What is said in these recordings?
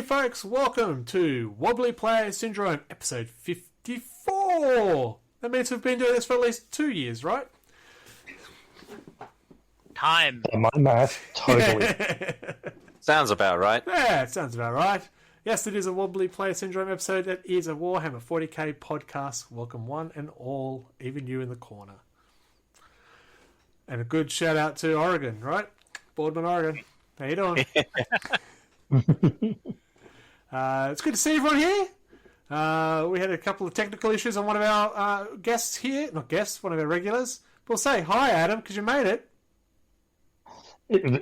folks. Welcome to Wobbly Player Syndrome, episode 54. That means we've been doing this for at least 2 years, right? Time. My math, totally. Sounds about right. Yeah, it sounds about right. Yes, it is a Wobbly Player Syndrome episode. That is a Warhammer 40k podcast. Welcome one and all, even you in the corner. And a good shout out to Oregon, right? Boardman, Oregon. How you doing? It's good to see everyone here. We had a couple of technical issues on one of our guests here. Not guests, one of our regulars. We'll say hi, Adam, because you made it.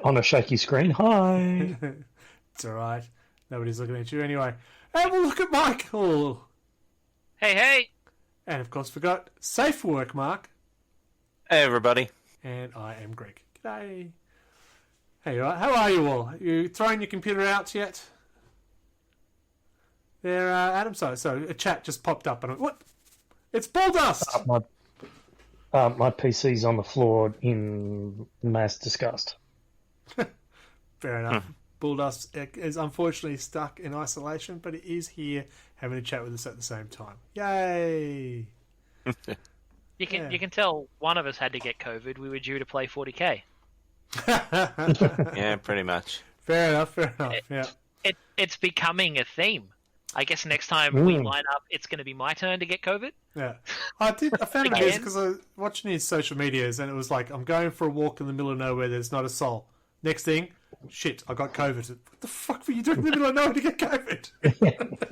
On a shaky screen, hi. It's alright. Nobody's looking at you anyway. And we'll look at Michael. Hey. And of course, forgot safe work, Mark. Hey, everybody. And I am Greg. G'day. Hey, how are you all? You throwing your computer out yet? There, Adam. So a chat just popped up, and what? It's ball dust. My PC's on the floor in mass disgust. Fair enough. Bull dust is unfortunately stuck in isolation, but it is here having a chat with us at the same time. Yay! You can tell one of us had to get COVID. We were due to play 40k. Yeah, pretty much. Fair enough. Yeah. It's becoming a theme. I guess next time we line up, it's going to be my turn to get COVID. Yeah. I found it because I was watching his social medias, and it was like, I'm going for a walk in the middle of nowhere. There's not a soul. Next thing, shit, I got COVID. What the fuck were you doing in the middle of nowhere to get COVID?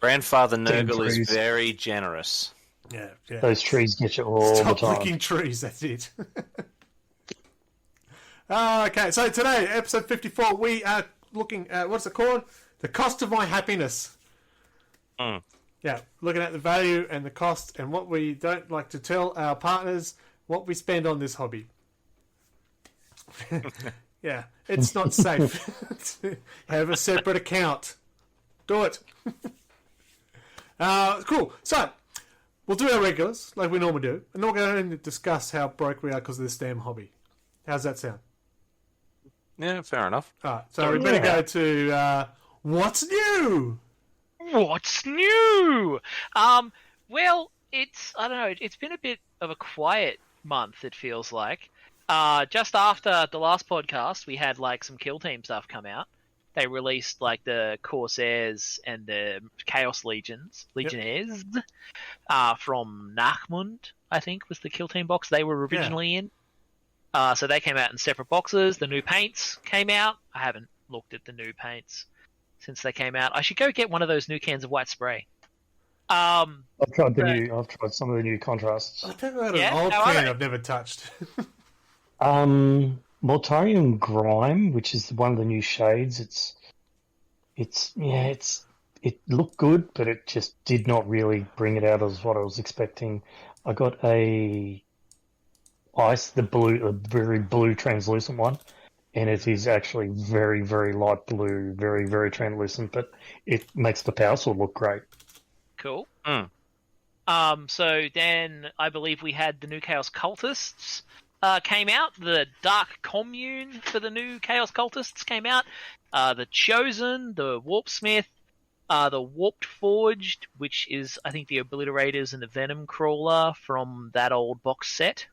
Grandfather Nurgle is very generous. Yeah. Those trees get you all Stop the time. licking trees, that's it. Okay, so today, episode 54, we are looking at, what's it called? The cost of my happiness. Yeah, looking at the value and the cost and what we don't like to tell our partners what we spend on this hobby. Yeah, it's not safe. Have a separate account. Do it. Cool. So, we'll do our regulars like we normally do, and then we'll go and discuss how broke we are because of this damn hobby. How's that sound? Yeah, fair enough. Alright, so we better go to what's new? What's new? Well, I don't know, it's been a bit of a quiet month, it feels like. Just after the last podcast, we had like some Kill Team stuff come out. They released like the Corsairs and the Chaos Legionnaires from Nachmund, I think was the Kill Team box they were originally in. So they came out in separate boxes. The new paints came out. I haven't looked at the new paints since they came out. I should go get one of those new cans of white spray. I've tried some of the new contrasts. I've never had an old can I've never touched. Mortarium Grime, which is one of the new shades. It looked good, but it just did not really bring it out as what I was expecting. I got the very blue translucent one, and it is actually very, very light blue, very, very translucent, but it makes the power sword look great. Cool. So then I believe we had the new Chaos Cultists came out. The Dark Commune for the new Chaos Cultists came out. The Chosen, the Warpsmith, the Warped Forged, which is, I think, the Obliterators and the Venom Crawler from that old box set.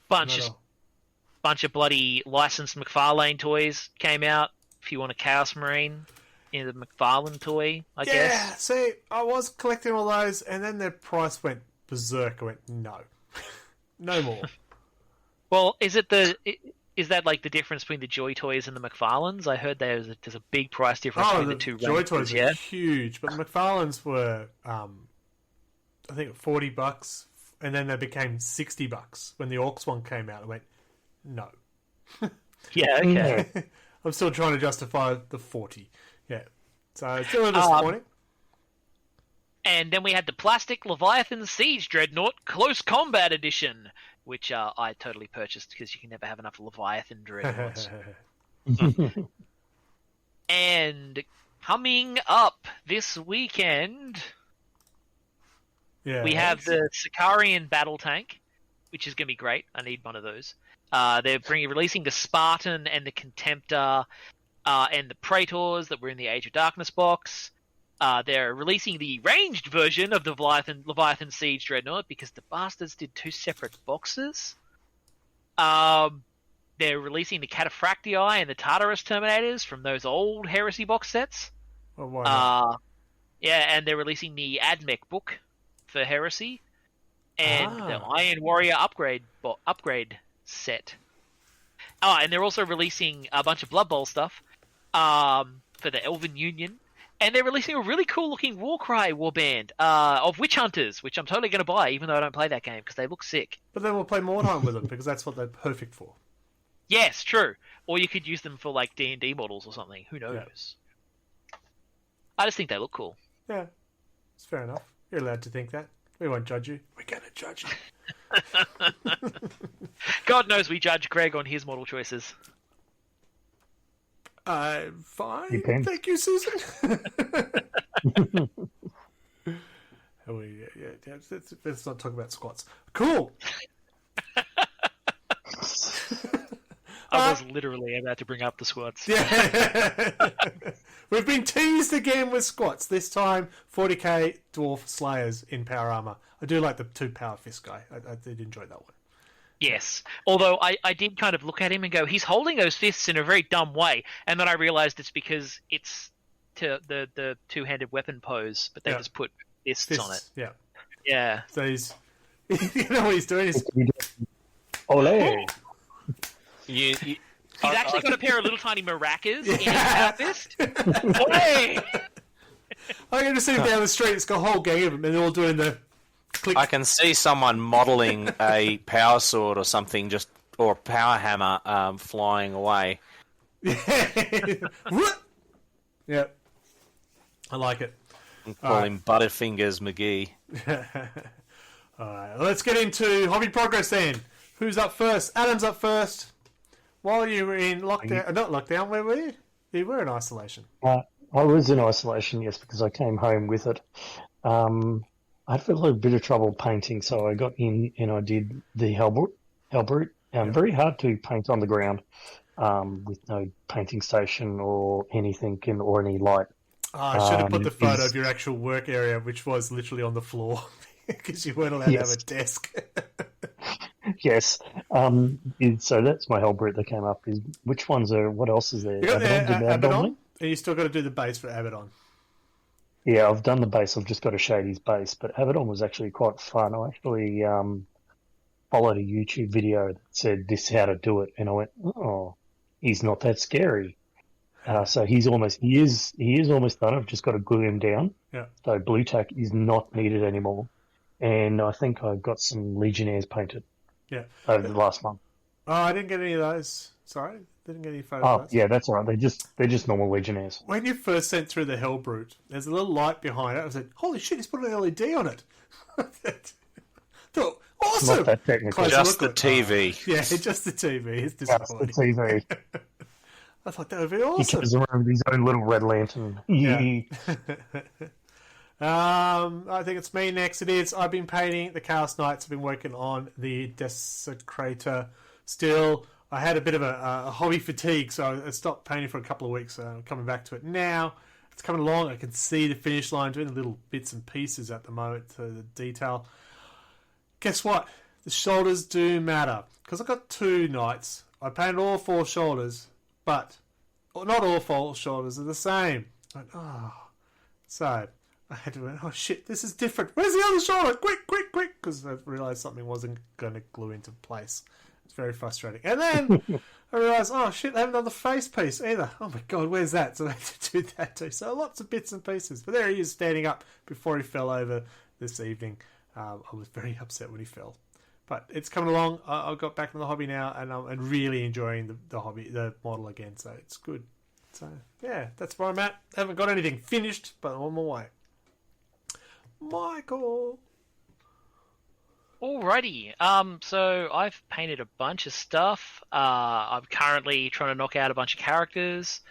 Bunch of bloody licensed McFarlane toys came out. If you want a Chaos Marine in the McFarlane toy, I guess. Yeah, see, I was collecting all those, and then their price went berserk. I went, no. No more. Well, is that like the difference between the Joy Toys and the McFarlanes? I heard there's a big price difference between the two. Joy Toys are huge, but the McFarlanes were, I think, $40, and then they became $60 when the Orcs one came out. I went, no. Yeah, okay. I'm still trying to justify the 40. Yeah, so it's still a disappointing. And then we had the Plastic Leviathan Siege Dreadnought Close Combat Edition, which I totally purchased because you can never have enough Leviathan Dreadnoughts. And coming up this weekend, we have the Sicarian Battle Tank, which is going to be great. I need one of those. They're releasing the Spartan and the Contemptor and the Praetors that were in the Age of Darkness box. They're releasing the ranged version of the Leviathan Siege Dreadnought because the bastards did 2 separate boxes. They're releasing the Cataphractii and the Tartarus Terminators from those old Heresy box sets. Well, why not? Yeah, and they're releasing the Admech book for Heresy and the Iron Warrior upgrade set. And they're also releasing a bunch of Blood Bowl stuff for the Elven Union. And they're releasing a really cool-looking Warcry warband of Witch Hunters, which I'm totally going to buy, even though I don't play that game, because they look sick. But then we'll play Mordheim with them, because that's what they're perfect for. Yes, true. Or you could use them for, like, D&D models or something. Who knows? Yeah. I just think they look cool. Yeah, it's fair enough. You're allowed to think that. We won't judge you. We're going to judge you. God knows we judge Greg on his model choices. Fine. Depends. Thank you, Susan. Let's not talk about squats. Cool. I was literally about to bring up the squats. Yeah. We've been teased again with squats. This time, 40k Dwarf Slayers in Power Armor. I do like the 2 Power Fist guy. I did enjoy that one. Yes. Although I did kind of look at him and go, he's holding those fists in a very dumb way. And then I realized it's because it's to the two-handed weapon pose, but they just put fists on it. Yeah. Yeah. So he's... You know what he's doing? Is... Ole! He's actually got a pair of little tiny maracas in his power fist. Hey! I'm going to see him down the street. It's got a whole gang of them, and they're all doing the click. I can see someone modelling a power sword or something, or a power hammer flying away. Yeah. I like it. And call him Butterfingers McGee. Alright, let's get into hobby progress then. Who's up first? Adam's up first. While you were in lockdown, not lockdown, where were you? You were in isolation. I was in isolation, yes, because I came home with it. I had a little bit of trouble painting, so I got in and I did the Hellbrute. Very hard to paint on the ground with no painting station or anything or any light. I should have put the photo of your actual work area, which was literally on the floor, because you weren't allowed to have a desk. Yes. So that's my Hellbrute that came up. Which ones are? What else is there? You got Abaddon, and you still got to do the base for Abaddon. Yeah, I've done the base. I've just got to shade his base. But Abaddon was actually quite fun. I actually followed a YouTube video that said this is how to do it, and I went, oh, he's not that scary. So he is almost done. I've just got to glue him down. Yeah. So blue tack is not needed anymore, and I think I've got some Legionnaires painted. Yeah. Over the last month. Oh, I didn't get any of those. Sorry, didn't get any photos. Oh, of those. yeah, that's all right. They're just normal Legionnaires. When you first sent through the Hellbrute, there's a little light behind it. I said, "Holy shit, he's put an LED on it." Thought, awesome. Not that technical. Just the TV. Yeah, just the TV. It's disappointing. Just the TV. I thought that would be awesome. He comes around with his own little red lantern. Yeah. I think it's me next. It is. I've been painting the Chaos Knights. I've been working on the Desecrator still. I had a bit of a hobby fatigue, so I stopped painting for a couple of weeks. I'm coming back to it now. It's coming along. I can see the finish line, doing the little bits and pieces at the moment to the detail. Guess what? The shoulders do matter, because I've got 2 knights. I painted all 4 shoulders, but not all 4 shoulders are the same. So I had to oh shit, this is different. Where's the other shoulder? Quick, because I realised something wasn't going to glue into place. It's very frustrating. And then I realised, oh shit, I haven't done the face piece either. Oh my god, where's that? So I had to do that too. So lots of bits and pieces. But there he is standing up before he fell over this evening. I was very upset when he fell. But it's coming along. I've got back in the hobby now, and I'm really enjoying the model again. So it's good. So yeah, that's where I'm at. I haven't got anything finished, but I'm on my way. Michael. Alrighty. So I've painted a bunch of stuff. I'm currently trying to knock out a bunch of characters.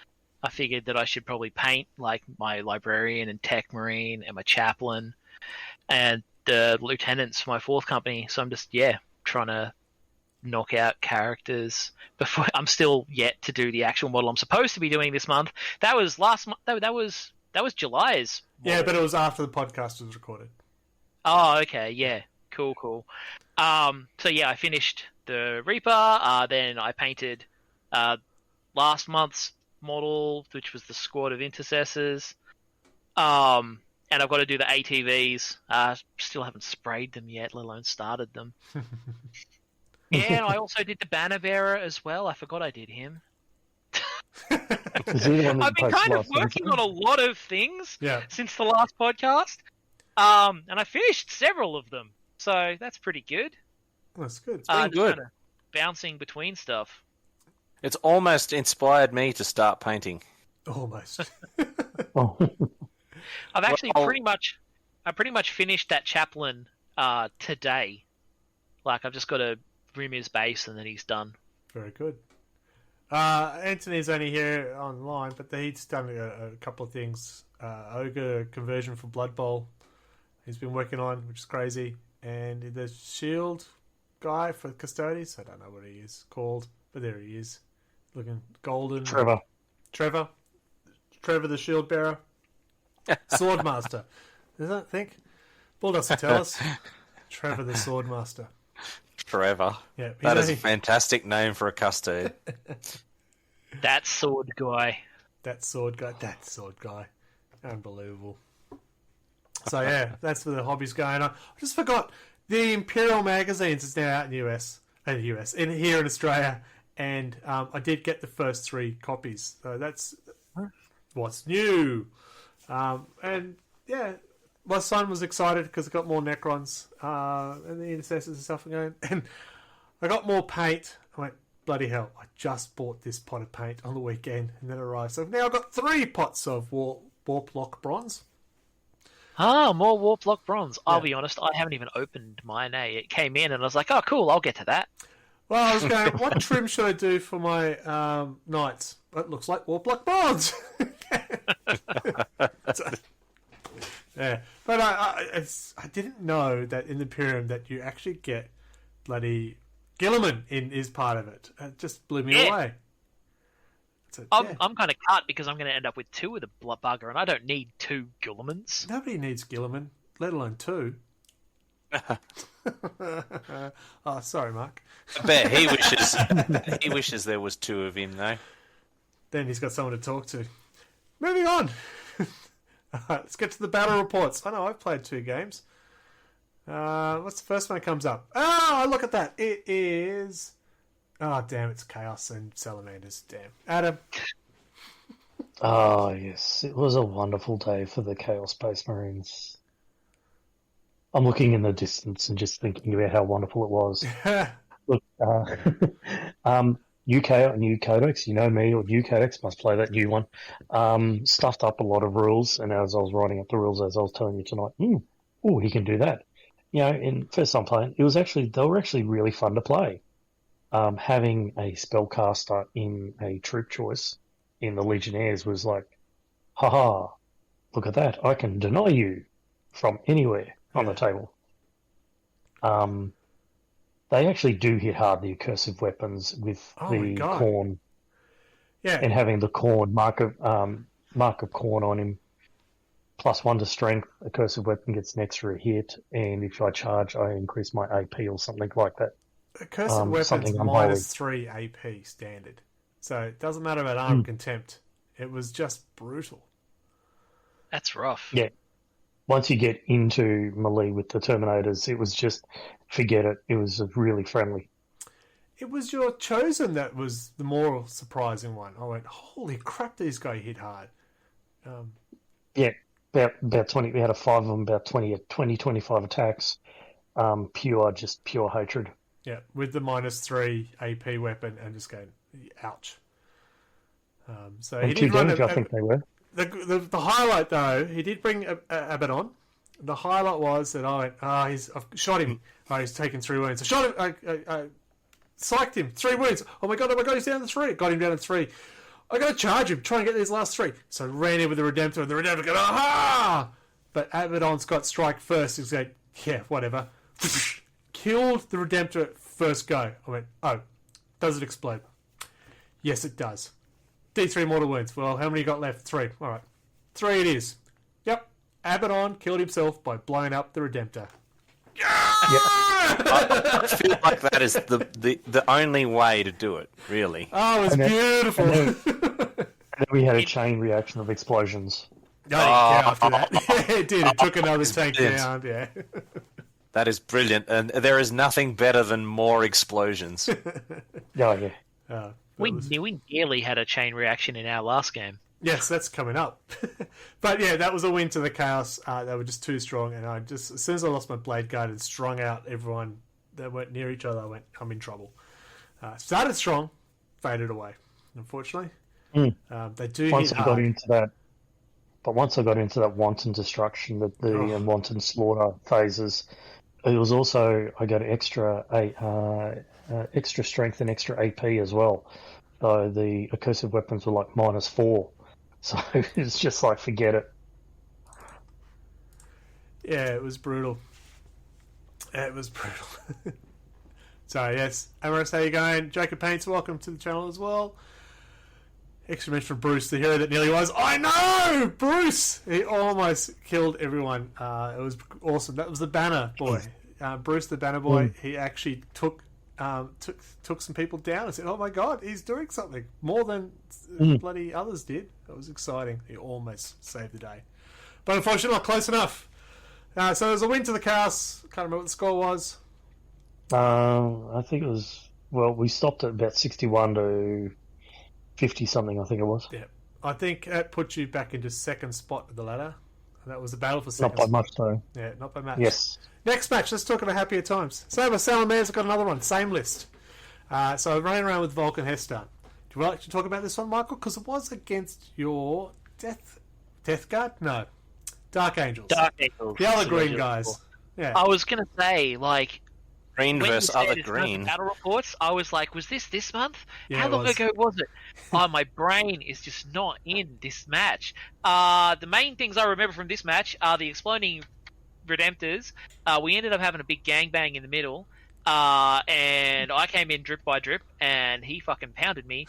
I figured that I should probably paint like my librarian and tech marine and my chaplain and the lieutenants for my 4th company. So I'm just trying to knock out characters before. I'm still yet to do the actual model I'm supposed to be doing this month. That was last month. That was July's model. Yeah, but it was after the podcast was recorded. Oh, okay, yeah, cool. So yeah, I finished the Reaper. Then I painted last month's model, which was the Squad of Intercessors. And I've got to do the ATVs. Still haven't sprayed them yet, let alone started them. Yeah, and I also did the Banner Bearer as well. I forgot I did him. Is he the one that I've been posts kind of last working week? on a lot of things Yeah. since the last podcast. And I finished several of them. So that's pretty good. That's good. Just good. kinda bouncing between stuff. It's almost inspired me to start painting. Almost. Oh. I've actually Well- pretty much finished that chaplain today. Like I've just got to rim his base and then he's done. Very good. Anthony's only here online, but he's done a couple of things. Ogre conversion for Blood Bowl he's been working on, which is crazy. And the shield guy for Custodes, I don't know what he is called, but there he is. Looking golden. Trevor. Trevor the shield bearer. Swordmaster. Does that think? Bull doesn't tell us. Trevor the Swordmaster. Trevor. Yeah, That is a fantastic name for a custode. That sword guy. That sword guy. Unbelievable. So yeah, that's where the hobby's going on. I just forgot the Imperial magazines is now out in here in Australia, and I did get the first 3 copies. So that's what's new. And yeah, my son was excited because I got more Necrons and the Intercessors and stuff going, and I got more paint. I went, bloody hell! I just bought this pot of paint on the weekend, and then it arrived. So now I've got 3 pots of Warplock bronze. More Warplock bronze. I'll Yeah. be honest, I haven't even opened mine. It came in and I was like, oh cool, I'll get to that. Well, I was going, what trim should I do for my knights? It looks like Warplock bronze. So, yeah, but I didn't know that in the Imperium that you actually get bloody Gilliman is part of it. It just blew me Yeah. away. So, I'm yeah. kind of cut because I'm going to end up with 2 of the bugger, and I don't need 2 Gullimans. Nobody needs Gilliman, let alone 2. Oh, sorry, Mark. I bet he wishes there was 2 of him though. Then he's got someone to talk to. Moving on. Alright, let's get to the battle reports. I know I've played 2 games. What's the first one that comes up? Oh, look at that. It is... Oh, damn, it's Chaos and Salamanders. Damn. Adam. Oh, yes. It was a wonderful day for the Chaos Space Marines. I'm looking in the distance and just thinking about how wonderful it was. Look, UK and new codex, you know me, or new codex, must play that new one. Stuffed up a lot of rules, and as I was writing up the rules, as I was telling you tonight, he can do that. You know, in first time playing, they were actually really fun to play. Having a spellcaster in a troop choice in the Legionnaires was like, haha, look at that, I can deny you from anywhere on the table. They actually do hit hard, the accursive weapons with Oh my the God. corn, Yeah. and having the corn mark of corn on him. +1 to strength, a cursive weapon gets an extra hit, and if I charge, I increase my AP or something like that. Cursed weapons something unholy. -3 AP standard. So it doesn't matter about armed contempt. It was just brutal. That's rough. Yeah. Once you get into melee with the Terminators, it was just, forget it. It was really friendly. It was your chosen that was the more surprising one. I went, holy crap, these guys hit hard. Yeah, about 20. We had a 5 of them, about 25 attacks. Pure hatred. Yeah, with the -3 AP weapon and just going, ouch. So And he 2 did run damage, I think they were. the highlight though, he did bring Abaddon. The highlight was that I went, I've shot him. He's taken 3 wounds. I shot him. I psyched him. 3 wounds. Oh my god, he's down to 3. Got him down to 3. I got to charge him, try and get these last 3. So I ran in with the Redemptor, and the Redemptor goes, aha! But Abaddon's got strike first. He's like, yeah, whatever. Killed the Redemptor first go. I went, oh, does it explode? Yes, it does. D3 mortal wounds. Well, how many you got left? 3. All right. 3 it is. Yep. Abaddon killed himself by blowing up the Redemptor. I feel like that is the only way to do it, really. Oh, it was beautiful. And then we had a chain reaction of explosions. Oh, yeah, after that. Yeah, it did. It took another tank down. Yeah. That is brilliant, and there is nothing better than more explosions. Yeah. We nearly had a chain reaction in our last game. Yes, that's coming up. But yeah, that was a win to the Chaos. They were just too strong, and as soon as I lost my Blade Guard and strung out everyone that weren't near each other, I went, I'm in trouble. Started strong, faded away, unfortunately. They do once hit I hard. got into that, but once I got into that wanton destruction, and wanton slaughter phases, it was also I got extra strength and extra AP as well. So the accursed weapons were like -4. So it's just like, forget it. Yeah, it was brutal. So, yes. Amaris, how you going? Jacob Paints, welcome to the channel as well. Extra mention from Bruce, the hero that nearly was. I know! Bruce! He almost killed everyone. It was awesome. That was the Banner Boy. Bruce, the Banner Boy, he actually took some people down and said, oh my god, he's doing something more than bloody others did. That was exciting. He almost saved the day, but unfortunately not close enough. So there's a win to the Chaos. Can't remember what the score was. I think it was, well, we stopped at about 61 to 50 something, I think it was. Yeah, I think that put you back into second spot of the ladder. That was the battle for second Not by spot. much though. Yeah, not by much. Yes. Next match, let's talk about happier times. Saber Salamander's got another one, same list. So I ran around with Vulcan Hestan. Do you like to talk about this one, Michael? Because it was against your Death Guard? No. Dark Angels. Dark Angels. The other green guys. Yeah. I was going to say, like... Green when versus you said other it's green. Battle reports, I was like, was this month? Yeah, How it long was. ago was it? Oh, my brain is just not in this match. The main things I remember from this match are the exploding Redemptors. We ended up having a big gangbang in the middle. And I came in drip by drip, and he fucking pounded me.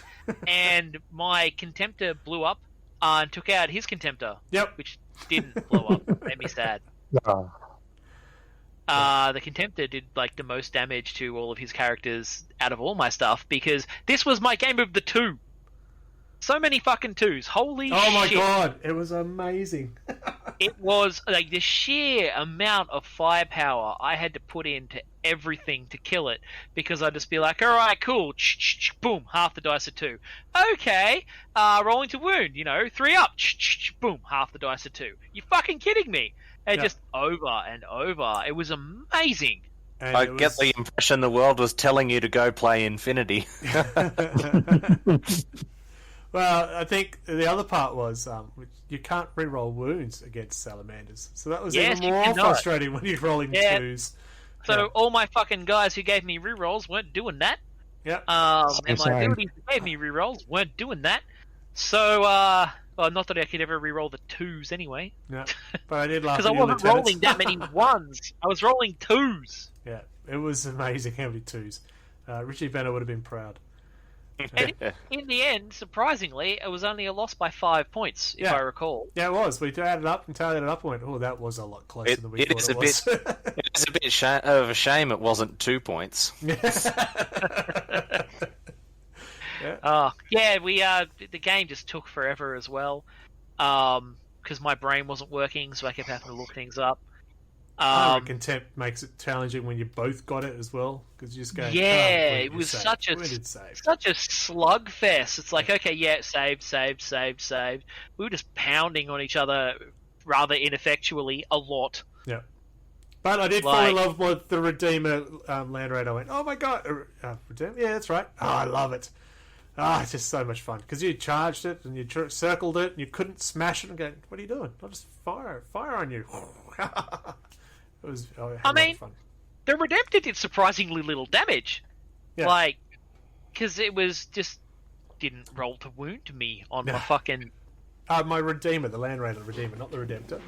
And my Contemptor blew up and took out his Contemptor. Yep. Which didn't blow up. Made me sad. No. The Contemptor did like the most damage to all of his characters out of all my stuff, because this was my game of the 2. So many fucking 2s. Holy shit. Oh my god, it was amazing. It was like the sheer amount of firepower I had to put into everything to kill it, because I'd just be like, alright, cool, boom, half the dice are 2. Okay, rolling to wound, 3 up, boom, half the dice are 2. You fucking kidding me? And just over and over. It was amazing. And I get the impression the world was telling you to go play Infinity. Well, I think the other part was you can't re-roll wounds against salamanders. So that was Yes, even you more cannot. frustrating when you're rolling 2s. So all my fucking guys who gave me rerolls weren't doing that. Yep. And my Same. abilities who gave me rerolls weren't doing that. So, well, not that I could ever reroll the 2s anyway. Yeah. But I did laugh Because at I your wasn't lieutenants. rolling that many 1s. I was rolling 2s. Yeah, it was amazing how many 2s. Richie Banner would have been proud. And in the end, surprisingly, it was only a loss by 5 points, if Yeah. I recall. Yeah, it was. We added up and tallied it up and went, oh, that was a lot closer than we It thought is it a was. It's a bit of a shame it wasn't 2 points. Yeah, we the game just took forever as well, because my brain wasn't working, so I kept having to look things up. Contempt makes it challenging when you both got it as well, because you just go, Yeah, oh, it was saved. such a When did save? such a slugfest. It's like, okay, yeah, saved. We were just pounding on each other rather ineffectually a lot. Yeah. But I did fall in love with the Redeemer Land Raid. I went, oh my god, Redeemer? Yeah, that's right. Oh, I love it. It's just so much fun. Because you charged it and you circled it and you couldn't smash it and go, what are you doing? I'll just fire on you. It was, I mean, fun. The Redemptor did surprisingly little damage. Yeah. Because it was just didn't roll to wound me on my fucking... My Redeemer, the Land Raider Redeemer, not the Redemptor.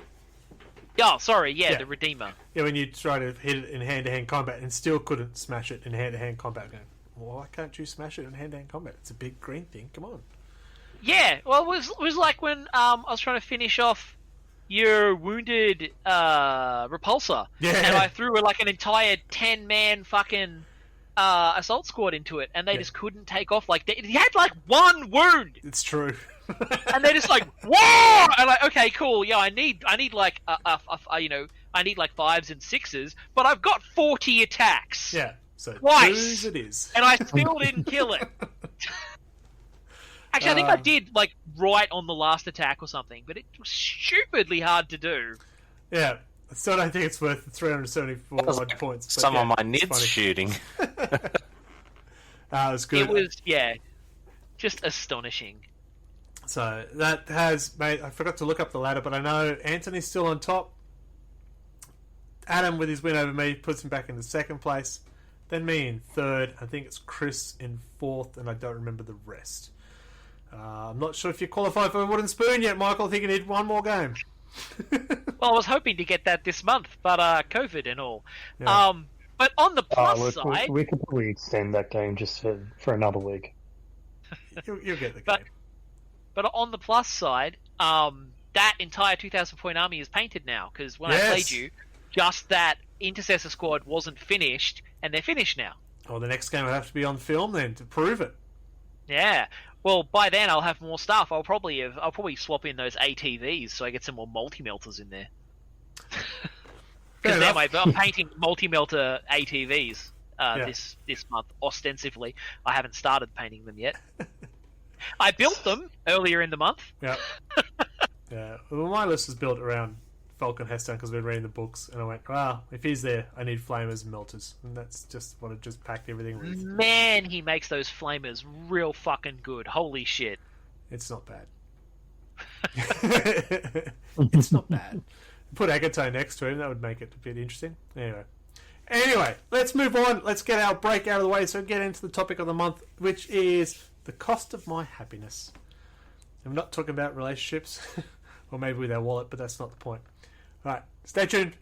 Oh, sorry, Yeah. the Redeemer. Yeah, when you try to hit it in hand-to-hand combat and still couldn't smash it in hand-to-hand combat. Going, well, why can't you smash it in hand-to-hand combat? It's a big green thing. Come on. Yeah, well, it was like when I was trying to finish off your wounded repulsor, Yeah. and I threw like an entire 10-man fucking assault squad into it, and they just couldn't take off. Like he had like one wound, It's true. and they're just like, whoa! And like, okay, cool, yeah, I need like I need like 5s and 6s, but I've got 40 attacks. Yeah. So Twice. 2s it is. And I still didn't kill it. Actually, I think I did, like, right on the last attack or something, but it was stupidly hard to do. Yeah. I still don't think it's worth the 374 odd points. But Some of my it's nids funny. shooting. It was good. It was, yeah, just astonishing. So that has made. I forgot to look up the ladder, but I know Anthony's still on top. Adam, with his win over me, puts him back into second place. Then me in third. I think it's Chris in fourth, and I don't remember the rest. I'm not sure if you qualify for a wooden spoon yet, Michael. I think you need one more game. Well, I was hoping to get that this month, but COVID and all. Yeah. But on the plus Look, side... we could probably extend that game just for another week. You'll get the game. But on the plus side, that entire 2,000 point army is painted now, because when I played you, just that Intercessor squad wasn't finished, and they're finished now. Oh, the next game will have to be on film then to prove it. Yeah. Well, by then I'll have more stuff. I'll probably swap in those ATVs so I get some more multi-melters in there. Because I'm painting multi-melter ATVs this month, ostensibly. I haven't started painting them yet. I built them earlier in the month. Yeah. Yeah. Well, my list was built around Falcon Heston because we've been reading the books, and I went, wow, if he's there, I need flamers and melters. And that's just what I just packed everything with. Man, he makes those flamers real fucking good. Holy shit. It's not bad. It's not bad. Put Agato next to him, that would make it a bit interesting. Anyway, let's move on. Let's get our break out of the way so get into the topic of the month, which is the cost of my happiness. I'm not talking about relationships, or maybe with our wallet, but that's not the point. Alright, stay tuned.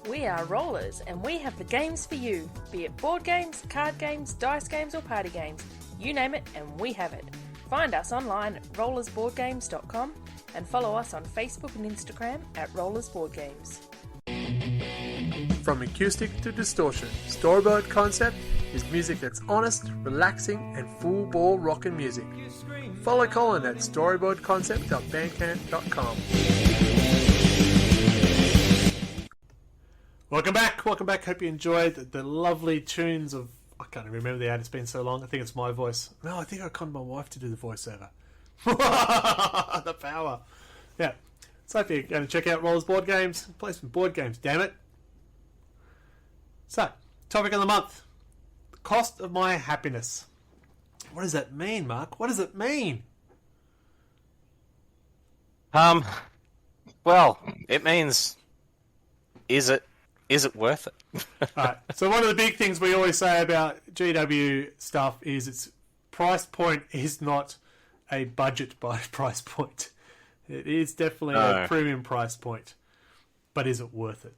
We are Rollers, and we have the games for you. Be it board games, card games, dice games, or party games. You name it, and we have it. Find us online at rollersboardgames.com and follow us on Facebook and Instagram at rollersboardgames. From acoustic to distortion, Storyboard Concept is music that's honest, relaxing, and full ball rockin' music. Follow Colin at storyboardconcept.bandcamp.com. Welcome back. Hope you enjoyed the lovely tunes of... I can't even remember the ad, it's been so long. I think it's my voice. No, I think I conned my wife to do the voiceover. The power. Yeah. So if you're going to check out Rollers Board Games, play some board games, damn it. So, topic of the month. The cost of my happiness. What does that mean, Mark? What does it mean? Well, it means, is it worth it? Alright, so one of the big things we always say about GW stuff is its price point is not a budget price point. It is definitely a premium price point. But is it worth it?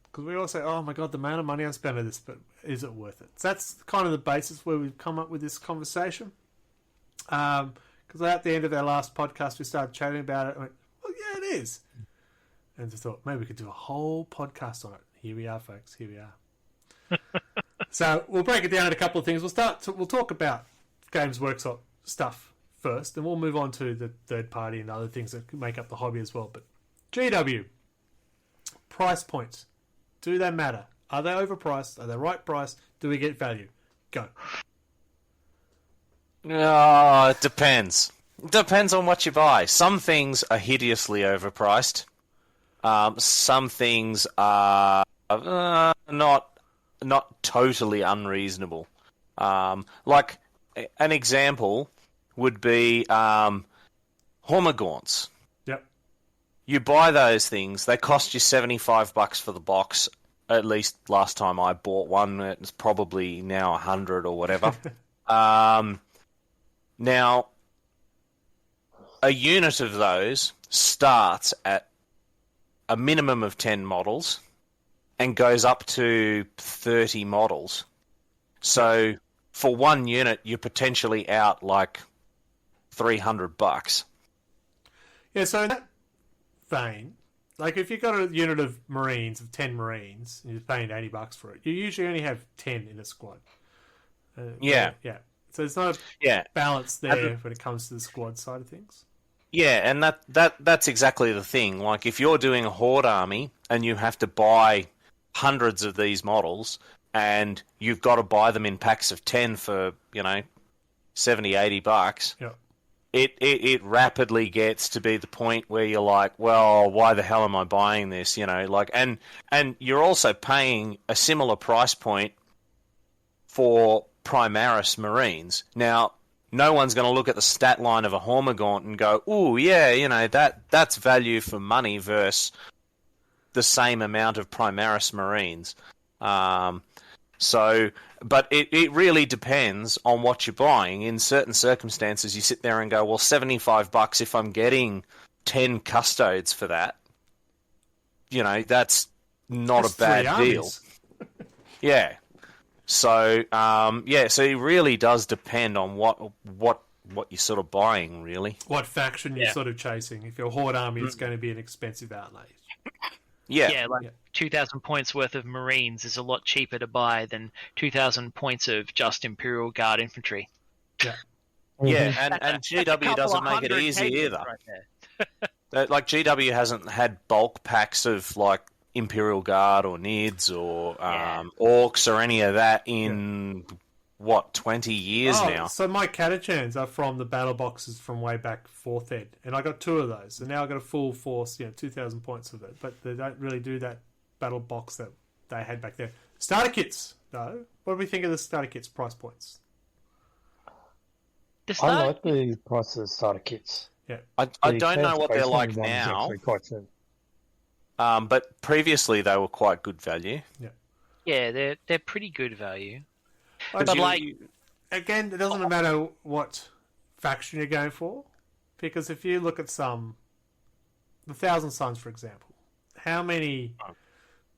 Because we all say, oh my god, the amount of money I spent on this, but is it worth it? So that's kind of the basis where we've come up with this conversation. Because at the end of our last podcast, we started chatting about it. And went, well, yeah, it is. And just thought, maybe we could do a whole podcast on it. Here we are, folks. Here we are. So we'll break it down in a couple of things. We'll talk about Games Workshop stuff first, and we'll move on to the third party and other things that make up the hobby as well. But GW price points, do they matter? Are they overpriced? Are they right price? Do we get value? Go. It depends. It depends on what you buy. Some things are hideously overpriced. Some things are not totally unreasonable. Like an example would be Hormagaunts. Yep. You buy those things, they cost you $75 for the box. At least last time I bought one, it's probably now $100 or whatever. Now, a unit of those starts at a minimum of 10 models and goes up to 30 models. So for one unit, you're potentially out like $300. Yeah, so in that vein, like if you've got a unit of Marines, of 10 Marines, and you're paying $80 for it, you usually only have 10 in a squad. Yeah. Yeah. So there's not a balance there when it comes to the squad side of things. Yeah, and that's exactly the thing. Like, if you're doing a horde army and you have to buy hundreds of these models and you've got to buy them in packs of 10 for, $70, $80, Yeah. it rapidly gets to be the point where you're like, well, why the hell am I buying this? And you're also paying a similar price point for Primaris Marines. Now, no one's going to look at the stat line of a Hormigaunt and go, ooh, yeah, that's value for money versus the same amount of Primaris Marines. But it really depends on what you're buying. In certain circumstances, you sit there and go, well, $75 if I'm getting 10 custodes for that. That's not a bad deal. Yeah. So, so it really does depend on what you're sort of buying, really. What faction you're sort of chasing. If you're a horde army, it's going to be an expensive outlay. Yeah, 2,000 points worth of Marines is a lot cheaper to buy than 2,000 points of just Imperial Guard infantry. Yeah. Yeah, and GW doesn't make it easy either. Like, GW hasn't had bulk packs of, like, Imperial Guard or NIDS or Orcs or any of that in, 20 years now? So my Catachans are from the battle boxes from way back 4th Ed, and I got 2 of those, and now I've got a full force, 2,000 points of it, but they don't really do that battle box that they had back there. Starter kits, though. What do we think of the starter kits price points? I like the price of the starter kits. Yeah. I don't know what they're like now. But previously they were quite good value. Yeah, they're pretty good value. But again, it doesn't matter what faction you're going for, because if you look at the Thousand Suns, for example, how many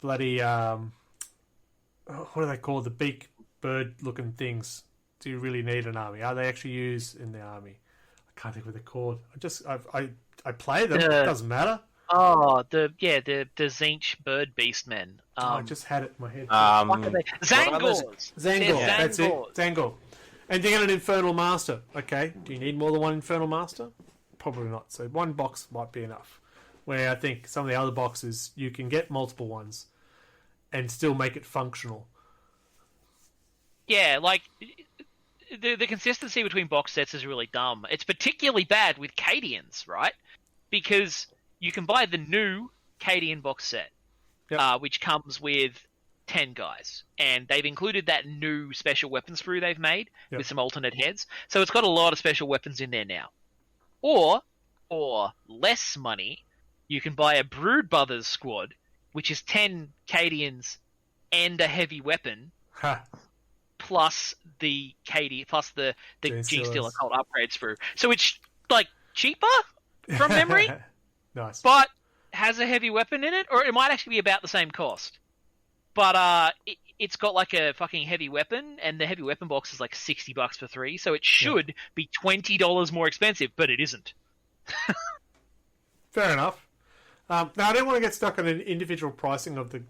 bloody what are they called? The beak bird-looking things do you really need an army? Are they actually used in the army? I can't think what they're called. I play them. It doesn't matter. Oh, the Zinch bird beast men. I just had it in my head. Zangors. Zangor. That's it. Zangor. And you get an Infernal Master. Okay. Do you need more than one Infernal Master? Probably not. So one box might be enough. Where I think some of the other boxes, you can get multiple ones and still make it functional. Yeah, like the consistency between box sets is really dumb. It's particularly bad with Cadians, right? Because you can buy the new Cadian box set, which comes with 10 guys. And they've included that new special weapon sprue they've made with some alternate heads. So it's got a lot of special weapons in there now. Or, for less money, you can buy a Brood Brothers squad, which is 10 Cadians and a heavy weapon, plus the Gene Steel Occult upgrade sprue. So it's, like, cheaper from memory. Nice. But has a heavy weapon in it, or it might actually be about the same cost. But it's got like a fucking heavy weapon, and the heavy weapon box is like $60 for 3, so it should be $20 more expensive, but it isn't. Fair enough. Now I don't want to get stuck on an individual pricing of the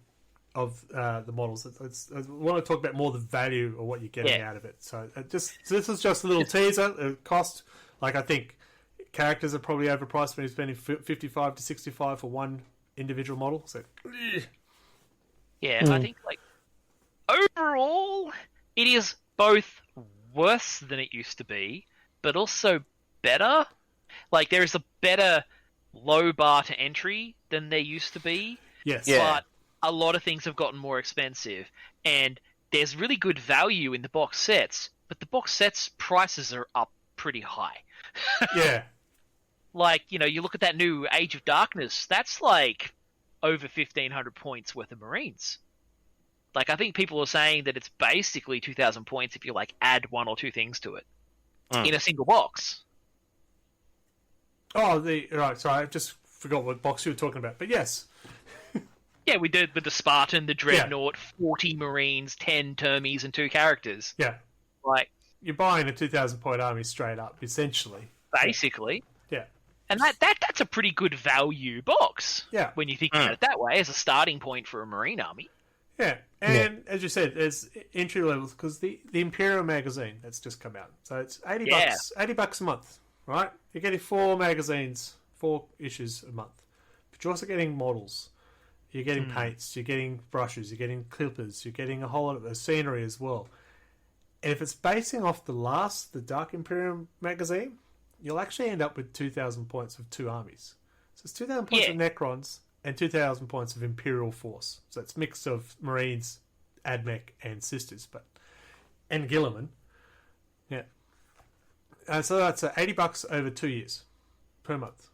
models. I want to talk about more the value of what you're getting out of it. So this is just a little teaser. Cost, like, I think characters are probably overpriced when you're spending $55 to $65 for one individual model. So, I think, like, overall, it is both worse than it used to be, but also better. Like, there is a better low bar to entry than there used to be. Yes. But a lot of things have gotten more expensive, and there's really good value in the box sets, but the box sets prices are up pretty high. Yeah. Like, you look at that new Age of Darkness, that's like over 1,500 points worth of Marines. Like, I think people are saying that it's basically 2,000 points if you, like, add one or two things to it in a single box. Oh, right. Sorry, just forgot what box you were talking about, but yes. Yeah, we did with the Spartan, the Dreadnought, 40 Marines, 10 Termies, and 2 characters. Yeah. Like, you're buying a 2,000-point army straight up, essentially. Basically. Yeah. And that's a pretty good value box. Yeah. When you think about it that way, as a starting point for a Marine army. Yeah. And as you said, there's entry levels because the Imperial magazine that's just come out. So it's $80 $80 a month, right? You're getting 4 magazines, 4 issues a month. But you're also getting models. You're getting paints, you're getting brushes, you're getting clippers, you're getting a whole lot of scenery as well. And if it's basing off the Dark Imperium magazine, you'll actually end up with 2,000 points of 2 armies. So it's 2,000 points of Necrons and 2,000 points of Imperial Force. So it's a mix of Marines, Admech, and Sisters, and Guilliman. Yeah. So that's $80 over 2 years per month.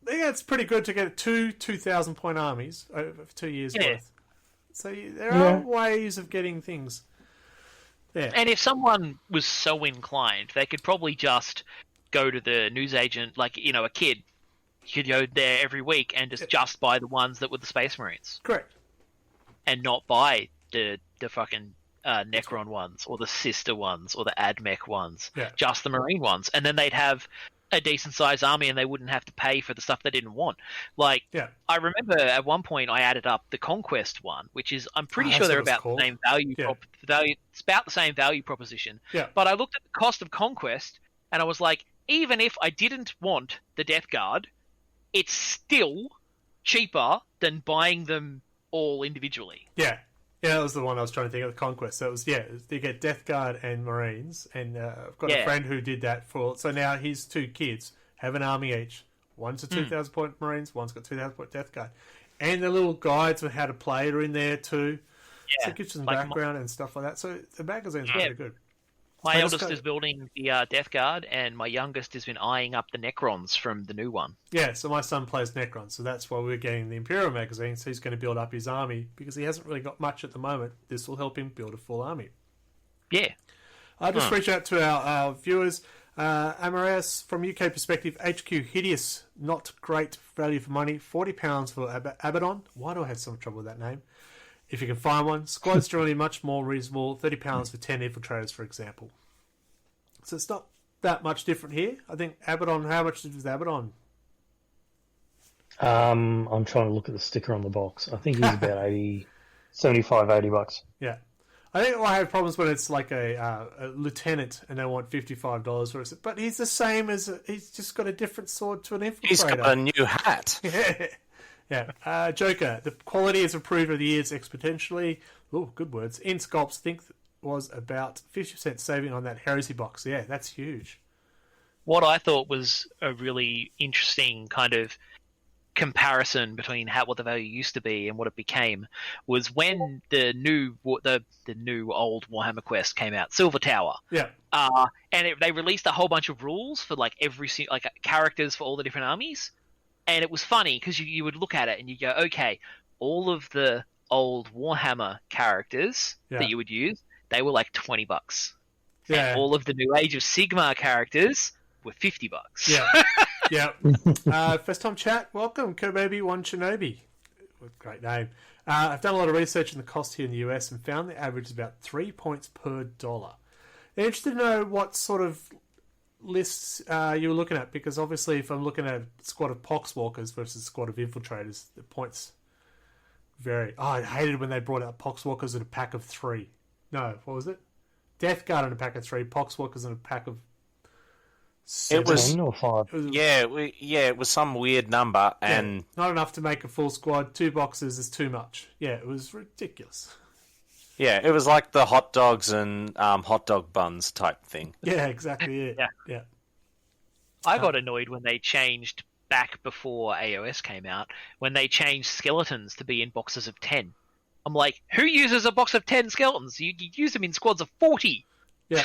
I think that's pretty good to get 2 2,000-point armies over 2 years worth. So there are ways of getting things there. And if someone was so inclined, they could probably just go to the newsagent, like, a kid. You could go there every week and just buy the ones that were the Space Marines. Correct. And not buy the fucking Necron ones, or the Sister ones, or the Admech ones. Yeah. Just the Marine ones. And then they'd have a decent-sized army and they wouldn't have to pay for the stuff they didn't want. Like, I remember at one point I added up the Conquest one, which is, I'm pretty sure they're about the same value. It's about the same value proposition. Yeah. But I looked at the cost of Conquest and I was like, even if I didn't want the Death Guard, it's still cheaper than buying them all individually. Yeah. Yeah, that was the one I was trying to think of, the Conquest. So it was, you get Death Guard and Marines, and I've got a friend who did that so now his 2 kids have an army each. One's a 2,000-point Marines, one's got 2,000-point Death Guard. And the little guides on how to play it are in there too. Yeah. So it gives you some background and stuff like that. So the magazine's really good. My eldest is building the Death Guard, and my youngest has been eyeing up the Necrons from the new one. Yeah, so my son plays Necrons, so that's why we're getting the Imperial magazine, so he's going to build up his army, because he hasn't really got much at the moment. This will help him build a full army. Yeah. I'll just reach out to our viewers. Amareus, from UK perspective, HQ Hideous, not great value for money. £40 for Abaddon. Why do I have so much trouble with that name? If you can find one. Squad's generally much more reasonable. £30 for 10 infiltrators, for example. So it's not that much different here. I think Abaddon, how much is Abaddon? I'm trying to look at the sticker on the box. I think he's about $75, $80. Yeah. I think I have problems when it's like a lieutenant and they want $55 for it. But he's the same as... he's just got a different sword to an infiltrator. He's got a new hat. Yeah. Joker. The quality has improved over the years exponentially. Oh, good words. In Sculpts, think was about 50% saving on that Heresy box. Yeah, that's huge. What I thought was a really interesting kind of comparison between what the value used to be and what it became was when the new old Warhammer Quest came out, Silver Tower. Yeah. And they released a whole bunch of rules for like characters for all the different armies, and it was funny because you would look at it and you go, okay, all of the old Warhammer characters that you would use, they were like $20. Yeah. And all of the new Age of Sigmar characters were $50. Yeah. Yeah. First time chat, welcome, Kobaby1 Shinobi. Great name. I've done a lot of research on the cost here in the US and found the average is about 3 points per dollar. I'm interested to know what sort of lists you were looking at, because obviously if I'm looking at a squad of Poxwalkers versus a squad of Infiltrators, the points vary. Oh, I hated when they brought out Poxwalkers in a pack of 3. No, what was it? Death Guard in a pack of 3, Poxwalkers in a pack of 7. It was 5. It was some weird number, and not enough to make a full squad. 2 boxes is too much. Yeah, it was ridiculous. Yeah, it was like the hot dogs and hot dog buns type thing. Yeah, exactly. It. Yeah. I got annoyed when they changed back before AOS came out, when they changed skeletons to be in boxes of 10. I'm like, who uses a box of 10 skeletons? You use them in squads of 40. Yeah.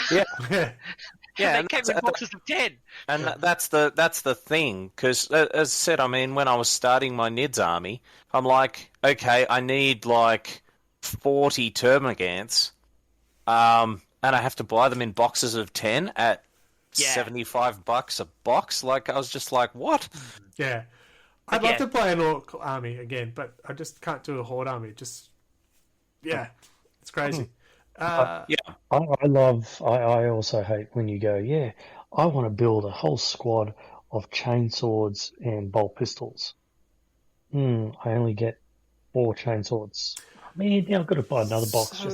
They came in boxes of 10. And that's the thing, because as I said, I mean, when I was starting my NIDS army, I'm like, okay, I need like 40 Termagants, and I have to buy them in boxes of 10 at $75 a box. Like, I was just like, what? Yeah. I'd love to play an Orc army again, but I just can't do a Horde army. It's crazy. I also hate when you go, I want to build a whole squad of chainsaws and bolt pistols. I only get 4 chainswords. Man, now I've got to buy another box.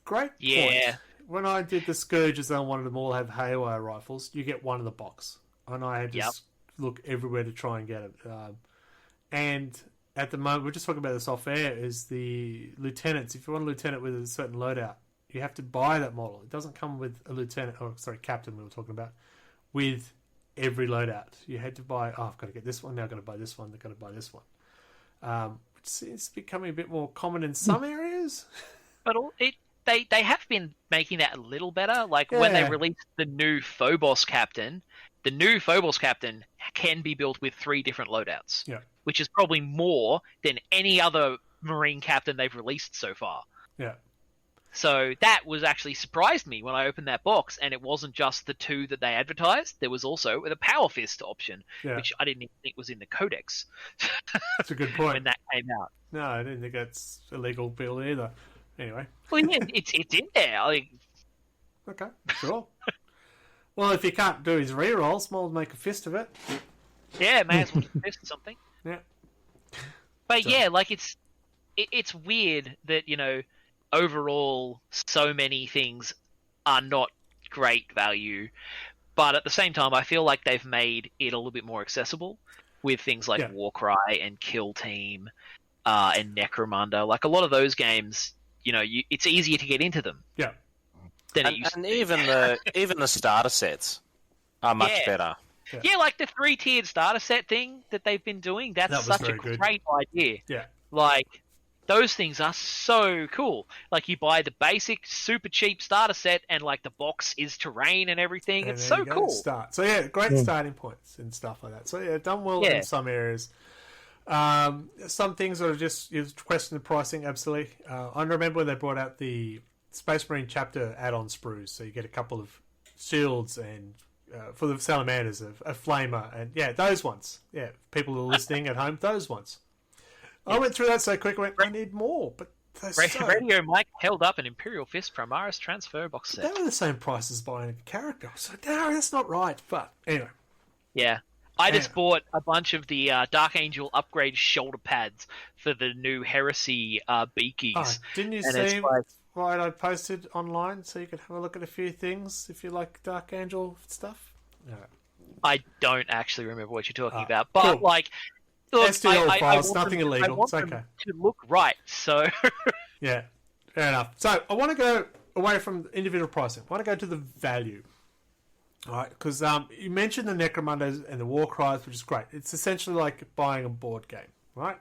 Great point. When I did the Scourges, I wanted them all to have haywire rifles. You get one in the box. And I had to look everywhere to try and get it. And at the moment, we're just talking about this off air, is the lieutenants. If you want a lieutenant with a certain loadout, you have to buy that model. It doesn't come with a captain we were talking about, with every loadout. You had to buy, I've got to get this one, now I've got to buy this one, I've got to buy this one. Which seems to be becoming a bit more common in some areas. But they have been making that a little better. Like when they released the new Phobos Captain, the new Phobos Captain can be built with 3 different loadouts. Yeah. Which is probably more than any other Marine Captain they've released so far. Yeah. So that was actually surprised me when I opened that box, and it wasn't just the 2 that they advertised. There was also the Power Fist option, which I didn't even think was in the Codex. That's a good point. When that came out. No, I didn't think that's illegal build either. Anyway. Well, yeah, it's in there. Okay, sure. Well, if you can't do his rerolls, might as well make a fist of it. Yeah, may as well fist something. Yeah. But it's weird that, overall so many things are not great value, but at the same time I feel like they've made it a little bit more accessible with things like Warcry and Kill Team and Necromunda. Like a lot of those games, it's easier to get into them. Yeah. Than it used to be. even the starter sets are much better. Yeah, like the 3-tiered starter set thing that they've been doing, that's such a great idea. Yeah. Like, those things are so cool. Like, you buy the basic, super cheap starter set, and, like, the box is terrain and everything. And it's so cool. So, great starting points and stuff like that. So, done well in some areas. Some things are just question the pricing, absolutely. I remember when they brought out the Space Marine chapter add-on sprues. So, you get a couple of shields and... for the salamanders, a flamer, and those ones. Yeah, people who are listening at home, those ones. I went through that so quick. I went, I need more, but Radio Mike held up an Imperial Fist Primaris transfer box set. They were the same price as buying a character. So no, that's not right. But anyway, I just bought a bunch of the Dark Angel upgrade shoulder pads for the new Heresy Beakies. Oh, didn't you see what I posted online so you could have a look at a few things if you like Dark Angel stuff? No. I don't actually remember what you're talking about, but look, STL files, nothing illegal. I want it's okay. them to look right, so yeah, fair enough. So I want to go away from individual pricing. I want to go to the value. All right, because you mentioned the Necromundas and the Warcries, which is great. It's essentially like buying a board game, right?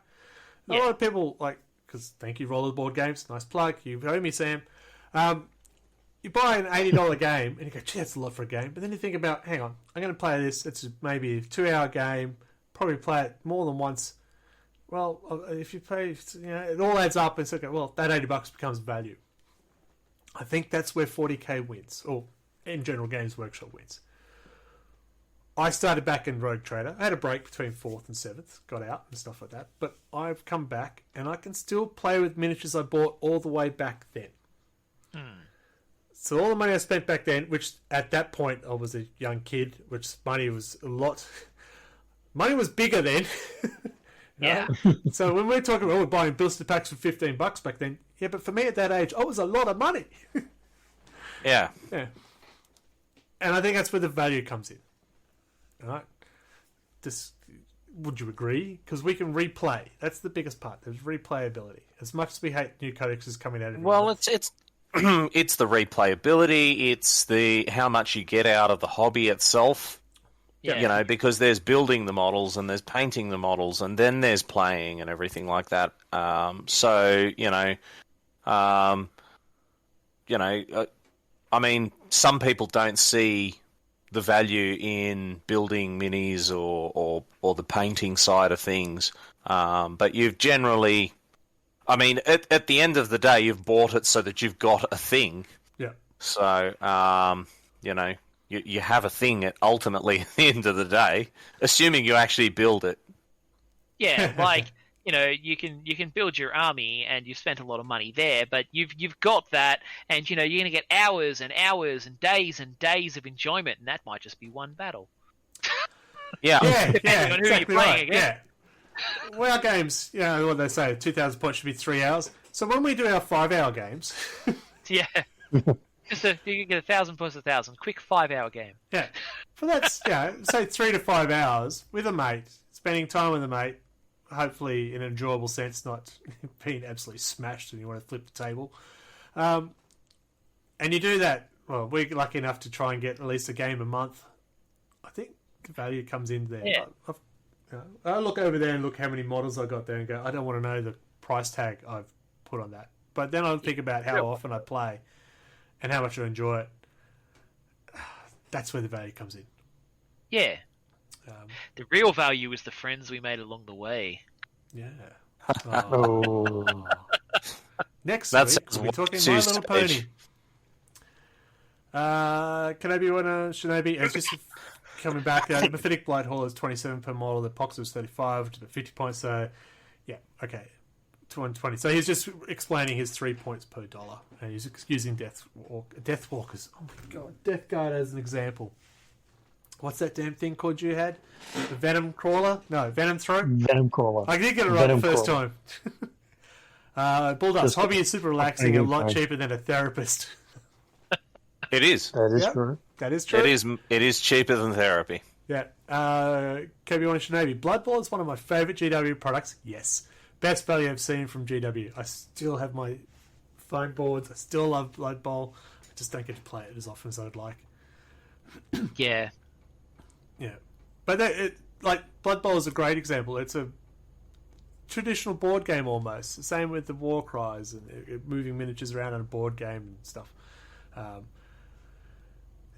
A lot of people because thank you, Roller Board Games, nice plug. You owe me, Sam. You buy an $80 game and you go, gee, that's a lot for a game. But then you think about, hang on, I'm going to play this. It's maybe a 2-hour game. Probably play it more than once. Well, if you pay, it all adds up. It's okay. Well, that $80 becomes value. I think that's where 40k wins, or in general, Games Workshop wins. I started back in Rogue Trader. I had a break between 4th and 7th, got out and stuff like that. But I've come back and I can still play with miniatures I bought all the way back then. So all the money I spent back then, which at that point I was a young kid, which money was a lot. Money was bigger then. Yeah. So when we're talking about we're buying blister packs for $15 back then, but for me at that age, it was a lot of money. Yeah. And I think that's where the value comes in. All right. Would you agree? Because we can replay. That's the biggest part. There's replayability. As much as we hate new codexes coming out. Well, it's it's the replayability. It's the how much you get out of the hobby itself. Yeah. Because there's building the models and there's painting the models and then there's playing and everything like that. I mean, some people don't see the value in building minis or the painting side of things. But you've generally, at the end of the day, you've bought it so that you've got a thing. Yeah. So, you have a thing ultimately at the end of the day, assuming you actually build it. Yeah, like, you can build your army and you've spent a lot of money there, but you've got that, and you're going to get hours and hours and days of enjoyment, and that might just be one battle. Yeah, Depending on who exactly you're playing right. against. Yeah. Well, our games, what they say, 2,000 points should be 3 hours. So when we do our 5-hour games, Yeah. You can get 1,000 plus 1,000. Quick 5-hour game. yeah, for that's say 3 to 5 hours with a mate, spending time with a mate, hopefully in an enjoyable sense, not being absolutely smashed and you want to flip the table. And you do that. Well, we're lucky enough to try and get at least a game a month. I think the value comes in there. Yeah. I look over there and look how many models I got there and go, I don't want to know the price tag I've put on that. But then I think about how often I play and how much I enjoy it. That's where the value comes in. Yeah. The real value is the friends we made along the way. Yeah. Oh. Next That's week, we'll be talking My Tuesday. Little Pony. Kenobi winner, Shinobi, as just coming back. The Mephitic Blight Hall is 27 per model. The Pox was 35 to the 50 points. So, yeah, okay. 220. So he's just explaining his 3 points per dollar. And he's using Deathwalkers. Oh my god, Death Guard as an example. What's that damn thing called you had? The Venom Crawler? No, Venom Throat? Venom Crawler. I did get it right Venom the first Crawler. time. Bulldogs. Just Hobby is super relaxing and a lot fine. cheaper than a therapist. it is. That is Yep. true. That is true. It is cheaper than therapy. Yeah. Obi-Wan Shinobi. Blood Bowl is one of my favourite GW products. Yes. Best value I've seen from GW. I still have my phone boards. I still love Blood Bowl. I just don't get to play it as often as I'd like. Yeah. Yeah. But Blood Bowl is a great example. It's a traditional board game almost. The same with the War Cries and moving miniatures around on a board game and stuff.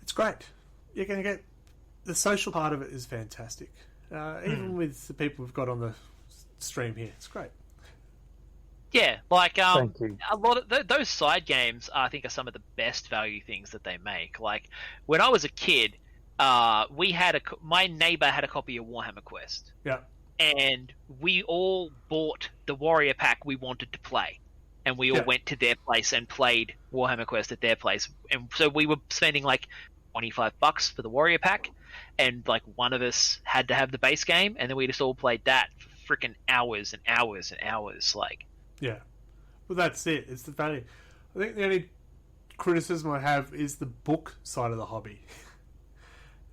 It's great. You're going to get... The social part of it is fantastic. Even with the people we've got on the stream here. It's great. Yeah, like Thank you. a lot of those side games, I think, are some of the best value things that they make. Like when I was a kid, my neighbor had a copy of Warhammer Quest, Yeah. and we all bought the Warrior Pack we wanted to play, and we all went to their place and played Warhammer Quest at their place, and so we were spending like $25 for the Warrior Pack, and like one of us had to have the base game, and then we just all played that for freaking hours and hours and hours, like. Yeah. Well, that's it. It's the value. I think the only criticism I have is the book side of the hobby.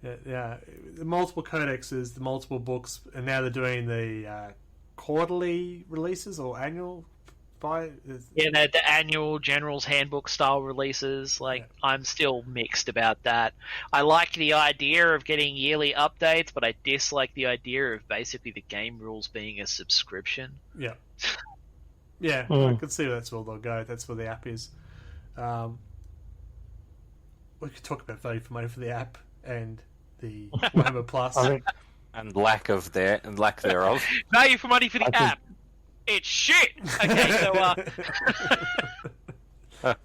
Yeah. The multiple codexes, the multiple books, and now they're doing the quarterly releases or annual. The annual General's Handbook style releases. Like, I'm still mixed about that. I like the idea of getting yearly updates, but I dislike the idea of basically the game rules being a subscription. Yeah. Yeah, I can see that's where they'll go. That's where the app is. We could talk about value for money for the app and the Warhammer Plus. And lack thereof. Value for money for the app. It's shit. Okay, so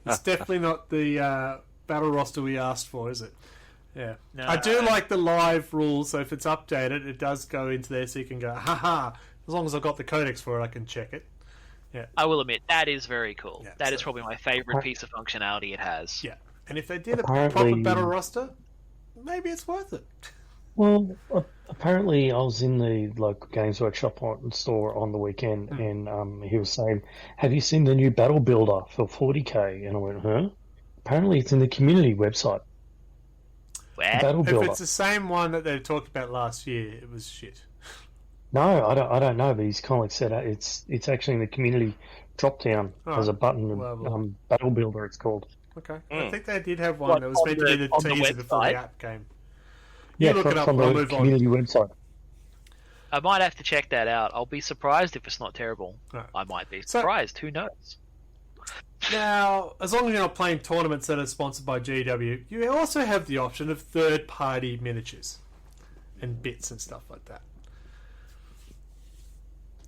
it's definitely not the battle roster we asked for, is it? Yeah. No. I do like the live rules, so if it's updated, it does go into there, so you can go, haha. As long as I've got the codex for it, I can check it. Yeah. I will admit that is very cool. Yeah, that is probably my favorite piece of functionality it has. Yeah, and if they did a proper battle roster, maybe it's worth it. Well, apparently I was in the local Games Workshop store on the weekend, and he was saying, "Have you seen the new Battle Builder for 40k?" And I went, "Huh?" Apparently, it's in the community website. Where? Battle If Builder. it's the same one that they talked about last year, it was shit. No, I don't know, but he's kind of like said it's actually in the community drop down. There's a button, Battle Builder. It's called. Okay, I think they did have one that was meant to be the on the teaser before website? the app came. Yeah, look it up. from I'll the move on. community website. I might have to check that out. I'll be surprised if it's not terrible. Right. I might be surprised. Who knows? Now, as long as you're not playing tournaments that are sponsored by GW, you also have the option of third-party miniatures and bits and stuff like that.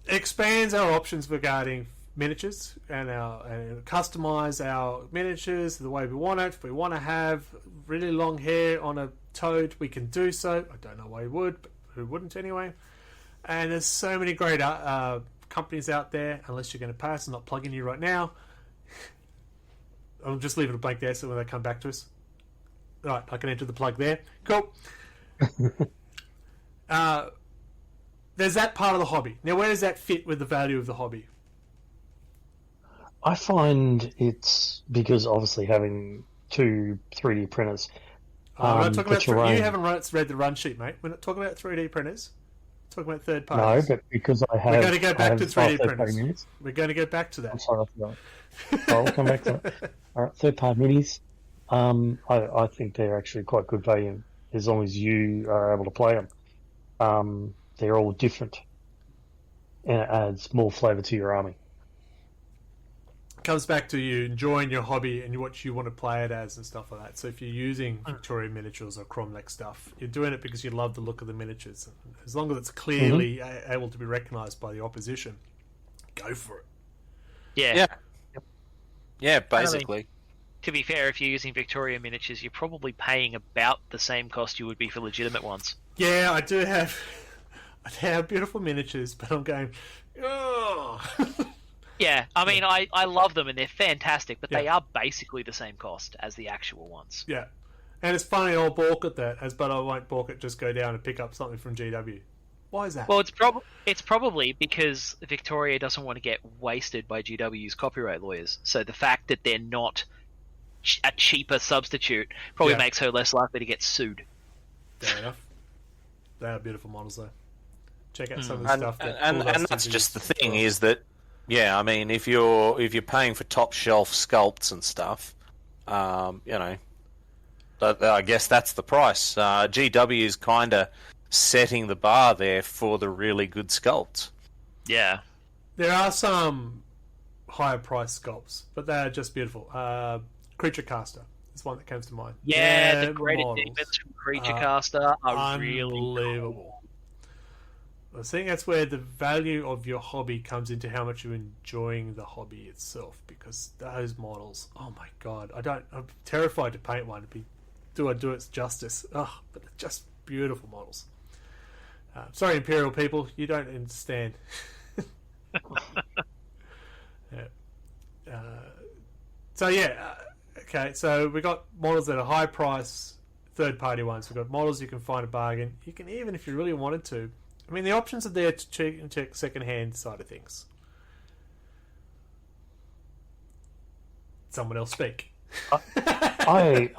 It expands our options regarding miniatures and customize our miniatures the way we want it. If we want to have really long hair on a toad, we can do so. I don't know why you would, but who wouldn't anyway? And there's so many great companies out there. Unless you're going to pass, I'm not plugging you right now. I'll just leave it a blank there so when they come back to us. Right, I can enter the plug there. Cool. There's that part of the hobby. Now, where does that fit with the value of the hobby? I find it's because obviously having two 3D printers. We're not talking about you haven't read the run sheet, mate. We're not talking about 3D printers. We're talking about third parties. No, but because I have... We're going to go back to 3D printers. Minis. We're going to go back to that. I'm sorry, I forgot. I'll come back to that. All right, third-party minis. I think they're actually quite good value as long as you are able to play them. They're all different, and it adds more flavour to your army. Comes back to you enjoying your hobby and what you want to play it as and stuff like that. So if you're using Victorian miniatures or Cromlech stuff, you're doing it because you love the look of the miniatures. As long as it's clearly able to be recognised by the opposition, go for it. Yeah, basically. To be fair, if you're using Victorian miniatures, you're probably paying about the same cost you would be for legitimate ones. Yeah, I do have... I have beautiful miniatures, but I'm going... Oh. Yeah, I mean, I love them and they're fantastic, but they are basically the same cost as the actual ones. Yeah. And it's funny, I'll balk at that, but I won't balk at just go down and pick up something from GW. Why is that? Well, it's probably because Victoria doesn't want to get wasted by GW's copyright lawyers. So the fact that they're not a cheaper substitute probably makes her less likely to get sued. Fair enough. They are beautiful models, though. Check out some of the stuff. And that's just the thing is that, yeah, I mean, if you're paying for top shelf sculpts and stuff, you know, I guess that's the price. GW is kind of setting the bar there for the really good sculpts. Yeah, there are some higher price sculpts, but they're just beautiful. Creature Caster is one that comes to mind. Yeah, the Greater Demons from Creature Caster are really cool. I think that's where the value of your hobby comes into how much you're enjoying the hobby itself, because those models, oh my god, I'm terrified to paint one. Do I do it justice? But they're just beautiful models. Sorry, Imperial people, you don't understand. Okay, so we got models that are high price, third party ones. We've got models you can find a bargain. You can even, if you really wanted to, I mean, the options are there to check second-hand side of things. Someone else speak. I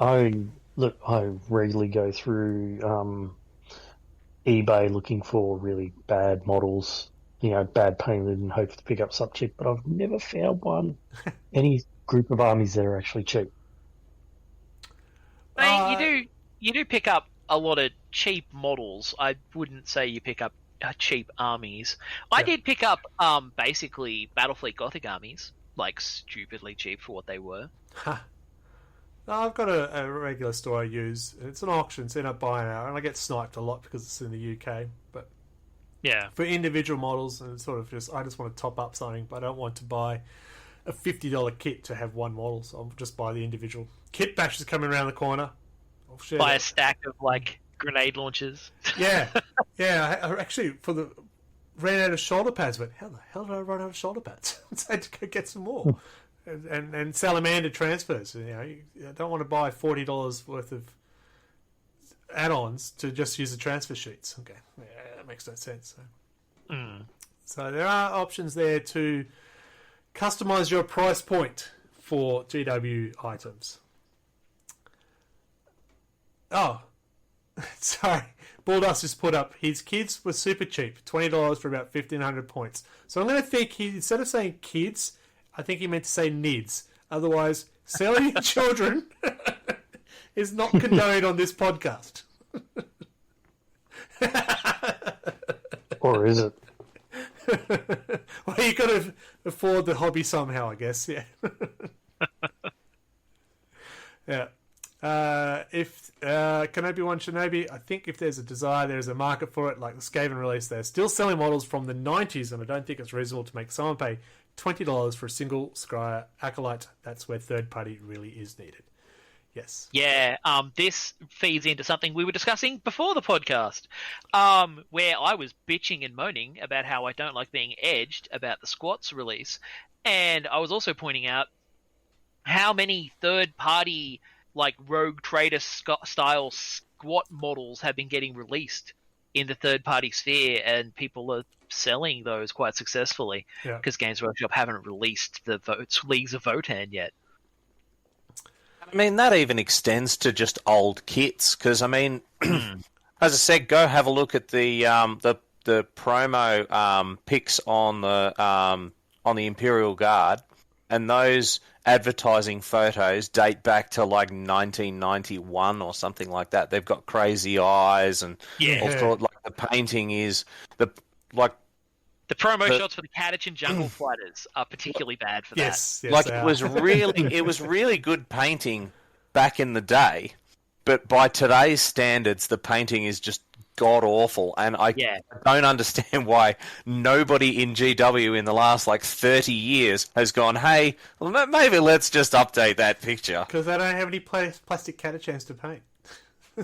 regularly go through eBay looking for really bad models, bad painted, and hope to pick up something cheap. But I've never found any group of armies that are actually cheap. I mean, you do pick up a lot of cheap models. I wouldn't say you pick up cheap armies. I did pick up basically Battlefleet Gothic armies, like stupidly cheap for what they were. I've got a regular store I use. It's an auction, so I end up buying it, and I get sniped a lot because it's in the UK. But yeah, for individual models, and sort of I just want to top up something, but I don't want to buy a $50 kit to have one model, so I'll just buy the individual. Kit bash is coming around the corner. Buy a stack of grenade launchers. Yeah. I actually ran out of shoulder pads. But how the hell did I run out of shoulder pads? So I had to go get some more. And salamander transfers. You don't want to buy $40 worth of add-ons to just use the transfer sheets. Okay, that makes no sense. So there are options there to customize your price point for GW items. Oh, sorry. Bulldust just put up his kids were super cheap, $20 for about 1,500 points. So I'm going to think instead of saying kids, I think he meant to say NIDS. Otherwise, selling your children is not condoned on this podcast. Or is it? Well, you got to afford the hobby somehow, I guess. Yeah. Yeah. If Kenobi One Shinobi, I think if there's a desire, there's a market for it. Like the Skaven release, they're still selling models from the 90s, and I don't think it's reasonable to make someone pay $20 for a single Scryer Acolyte. That's where third party really is needed. Yes. Yeah, this feeds into something we were discussing before the podcast, where I was bitching and moaning about how I don't like being edged about the Squats release, and I was also pointing out how many third-party, like, Rogue Trader style Squat models have been getting released in the third-party sphere, and people are selling those quite successfully, because Games Workshop haven't released the Leagues of Votan yet. I mean, that even extends to just old kits, because, I mean, as I said, go have a look at the promo pics on the Imperial Guard, and those advertising photos date back to, like, 1991 or something like that. They've got crazy eyes, and all sorts, like, the painting is, the promo shots for the Catachan Jungle Fighters are particularly bad for that. Yes, like it was really good painting back in the day, but by today's standards, the painting is just god awful, and I don't understand why nobody in GW in the last like 30 years has gone, hey, well, maybe let's just update that picture, because they don't have any plastic Catachans to paint.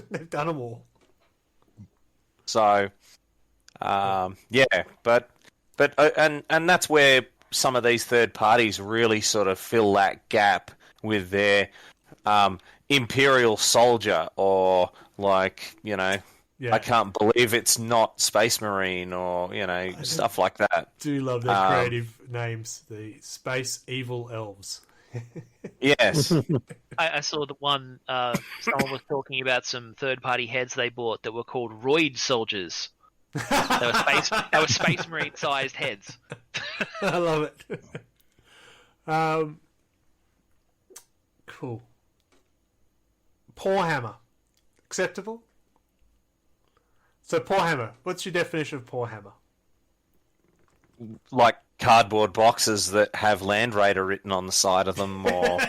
They've done them all. So, But and that's where some of these third parties really sort of fill that gap with their Imperial Soldier, or like, you know, I can't believe it's not Space Marine, or, you know, stuff like that. Do love their creative names, the Space Evil Elves. Yes. I saw the one, someone was talking about some third-party heads they bought that were called Roid Soldiers. They were Space Marine-sized heads. I love it. Cool. Paw Hammer. Acceptable? So, Paw Hammer. What's your definition of Paw Hammer? Like cardboard boxes that have Land Raider written on the side of them, or,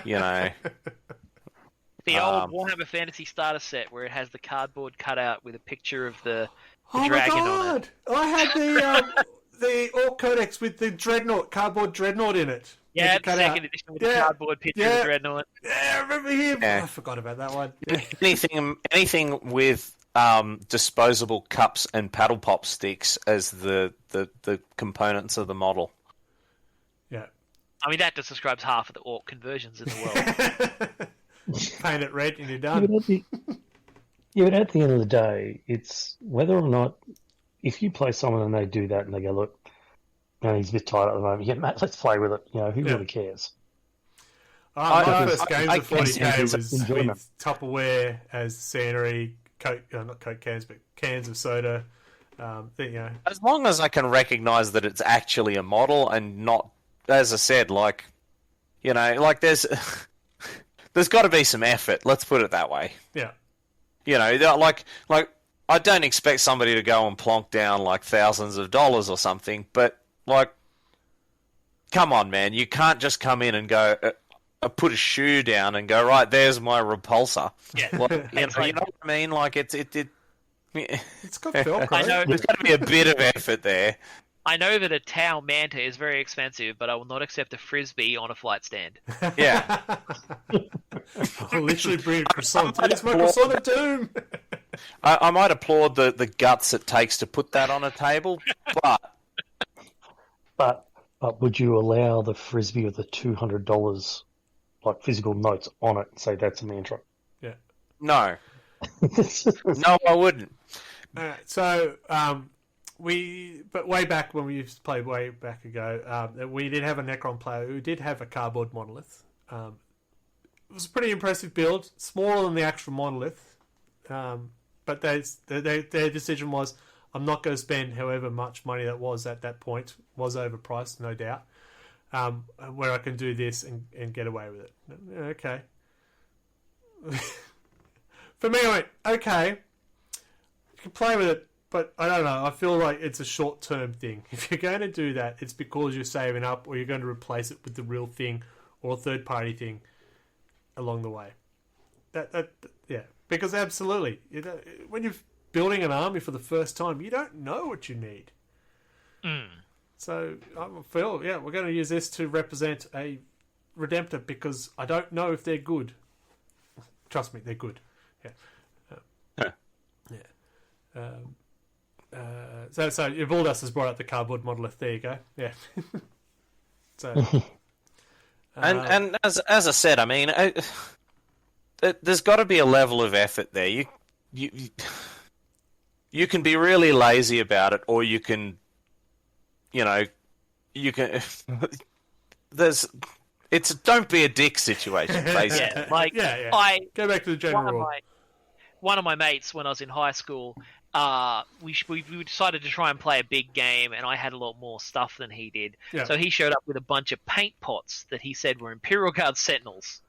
you know... The old Warhammer Fantasy starter set where it has the cardboard cutout with a picture of the dragon on it. I had the Orc Codex with the Dreadnought, cardboard Dreadnought in it. Yeah, the second edition with the cardboard picture of the Dreadnought. Yeah, I remember him. Yeah. I forgot about that one. Anything with disposable cups and paddle pop sticks as the components of the model. Yeah. I mean, that just describes half of the Orc conversions in the world. Paint it red and you're done. But at the end of the day, it's whether or not, if you play someone and they do that and they go, look, you know, he's a bit tired at the moment. Yeah, mate, let's play with it. You know, who really cares? My first games of 40k was enjoyment. with Tupperware as scenery, not Coke cans, but cans of soda. You know. As long as I can recognise that it's actually a model and not, as I said, like, you know, like there's got to be some effort. Let's put it that way. Yeah. You know, like I don't expect somebody to go and plonk down like thousands of dollars or something, but like, come on, man, you can't just come in and go put a shoe down and go, right, there's my repulsor. Yeah, like, you know what I mean? Like it's got Velcro. I know there's got to be a bit of effort there. I know that a Tau Manta is very expensive, but I will not accept a Frisbee on a flight stand. Yeah. I'll literally bring a croissant. It's my croissant of doom. I might applaud the guts it takes to put that on a table, But would you allow the Frisbee with the $200 like physical notes on it and say that's a mantra? Yeah. No. No, I wouldn't. So, but way back when we used to play way back ago, we did have a Necron player who did have a cardboard monolith. It was a pretty impressive build, smaller than the actual monolith. But their decision was, I'm not going to spend however much money that was at that point. Was overpriced, no doubt. Where I can do this and get away with it. Okay. For me, I went, okay, you can play with it, but I don't know. I feel like it's a short-term thing. If you're going to do that, it's because you're saving up, or you're going to replace it with the real thing or a third-party thing along the way. Yeah, because absolutely, when you're building an army for the first time, you don't know what you need. So I feel, we're going to use this to represent a Redemptor because I don't know if they're good. Trust me, they're good. So your Bulldust has brought up the cardboard monolith. There you go. Yeah. So. And as I said, I mean, there's got to be a level of effort there. You can be really lazy about it, or you can, it's a don't be a dick situation, basically. Go back to the general. One of my mates, when I was in high school, we decided to try and play a big game, and I had a lot more stuff than he did. Yeah. So he showed up with a bunch of paint pots that he said were Imperial Guard Sentinels.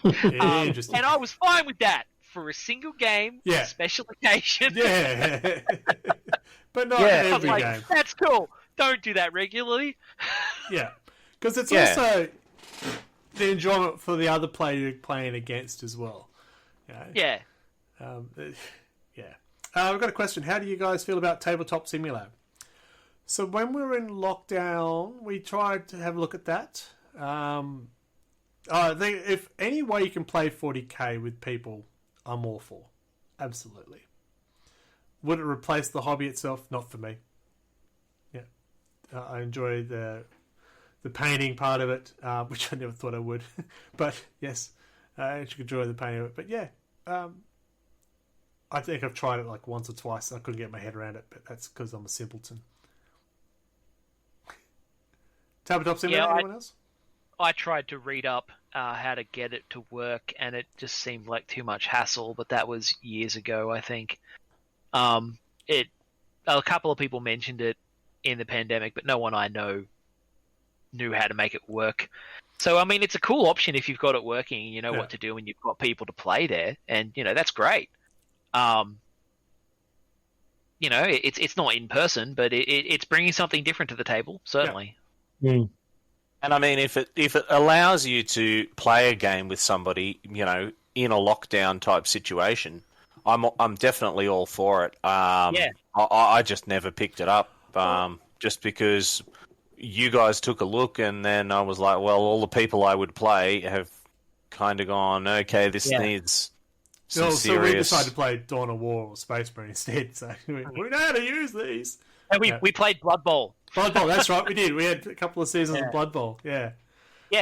Interesting. And I was fine with that for a single game, special occasion. Yeah. But not every game. That's cool. Don't do that regularly. Yeah. Because it's also the enjoyment for the other player you're playing against as well. Yeah. I've got a question. How do you guys feel about Tabletop Simulator? So when we were in lockdown, we tried to have a look at that. I think if any way you can play 40k with people, I'm all for. Absolutely. Would it replace the hobby itself? Not for me. Yeah. I enjoy the painting part of it, which I never thought I would. But yes, I actually enjoy the painting of it. But yeah, I think I've tried it like once or twice. I couldn't get my head around it, but that's because I'm a simpleton. Tabletop Simulator, anyone else? I tried to read up how to get it to work, and it just seemed like too much hassle, but that was years ago, I think. A couple of people mentioned it in the pandemic, but no one I know knew how to make it work. So, I mean, it's a cool option if you've got it working, you know what to do, and you've got people to play there, and, that's great. It's not in person, but it's bringing something different to the table, certainly. Yeah. Mm. And I mean, if it allows you to play a game with somebody, in a lockdown type situation, I'm definitely all for it. I just never picked it up, just because you guys took a look, and then I was like, well, all the people I would play have kind of gone, okay, this needs some serious... So we decided to play Dawn of War or Space Marine instead, so we know how to use these. And we played Blood Bowl. Blood Bowl, that's right, we did. We had a couple of seasons of Blood Bowl, Yeah,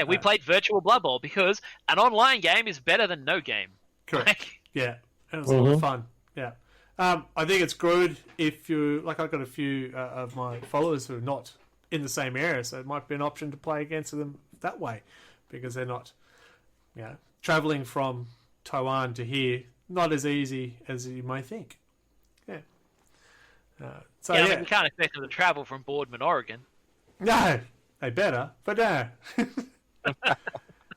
we played virtual Blood Bowl because an online game is better than no game. Correct. Yeah, it was a lot of fun. Yeah. I think it's good if you... Like, I've got a few of my followers who are not in the same area, so it might be an option to play against them that way, because they're not travelling from Taiwan to here. Not as easy as you may think. Yeah. I mean, you can't expect them to travel from Boardman, Oregon. No, they better, but no.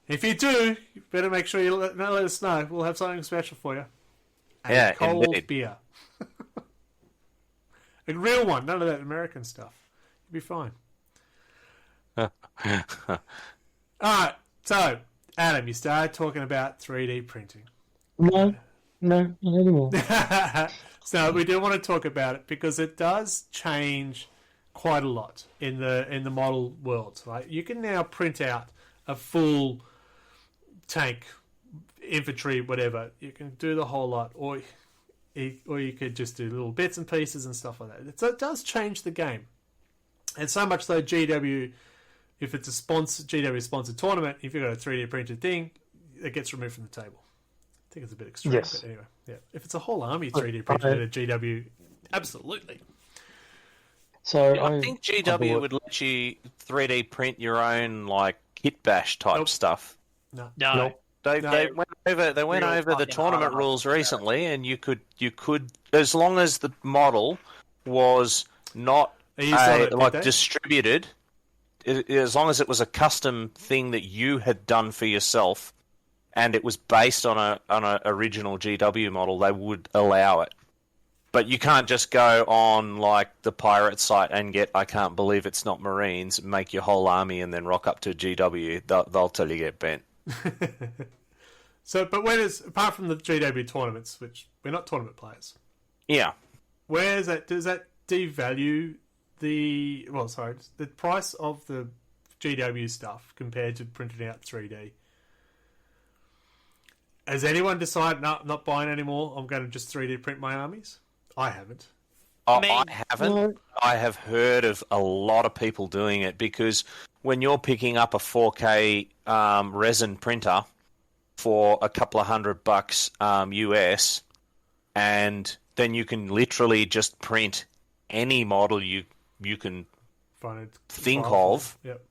If you do, you better make sure you let us know. We'll have something special for you. A cold beer. A real one, none of that American stuff. You'll be fine. Alright, so, Adam, you started talking about 3D printing. No, not anymore. So we do want to talk about it because it does change quite a lot in the model world. Right? You can now print out a full tank, infantry, whatever. You can do the whole lot, or you could just do little bits and pieces and stuff like that. So it does change the game, and so much so GW, if it's a GW sponsored tournament, if you've got a 3D printed thing, it gets removed from the table. I think it's a bit extreme, but anyway, if it's a whole army 3D printed at GW, absolutely. So I think GW would let you 3D print your own like kit bash type stuff. No. They went over the tournament rules recently, and you could as long as the model was not distributed, as long as it was a custom thing that you had done for yourself, and it was based on a original GW model, they would allow it. But you can't just go on like the pirate site and get I can't believe it's not Marines, make your whole army and then rock up to GW. They'll tell you get bent. So, but where does, apart from the GW tournaments, which we're not tournament players, Yeah. does that devalue the price of the GW stuff compared to printing out 3D? Has anyone decided, no, I'm not buying anymore, I'm going to just 3D print my armies? I haven't. I haven't. I have heard of a lot of people doing it because when you're picking up a 4K resin printer for a couple of $100 US, and then you can literally just print any model you can think of. Yep.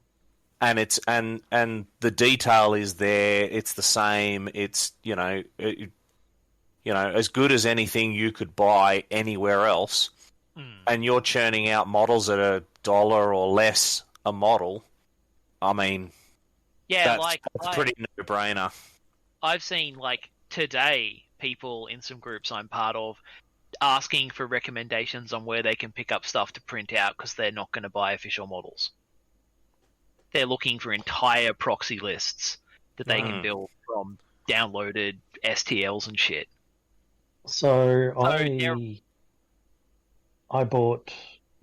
And it's and the detail is there. It's the same. It's as good as anything you could buy anywhere else. And you're churning out models at $1 or less a model. I mean, Yeah, that's pretty no-brainer. I've seen today people in some groups I'm part of asking for recommendations on where they can pick up stuff to print out because they're not going to buy official models. They're looking for entire proxy lists that they can build from downloaded STLs and shit. So I bought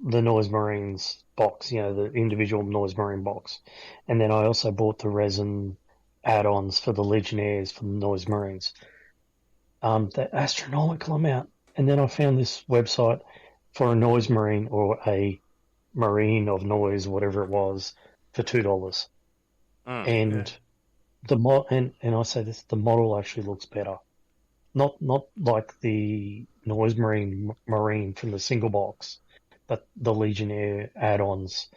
the Noise Marines box, the individual Noise Marine box, and then I also bought the resin add-ons for the Legionnaires for the Noise Marines. They're astronomical amount, and then I found this website for a Noise Marine or a Marine of Noise, whatever it was, for $2. And and I say this, the model actually looks better. Not like the Noise Marine from the single box, but the Legionnaire add-ons,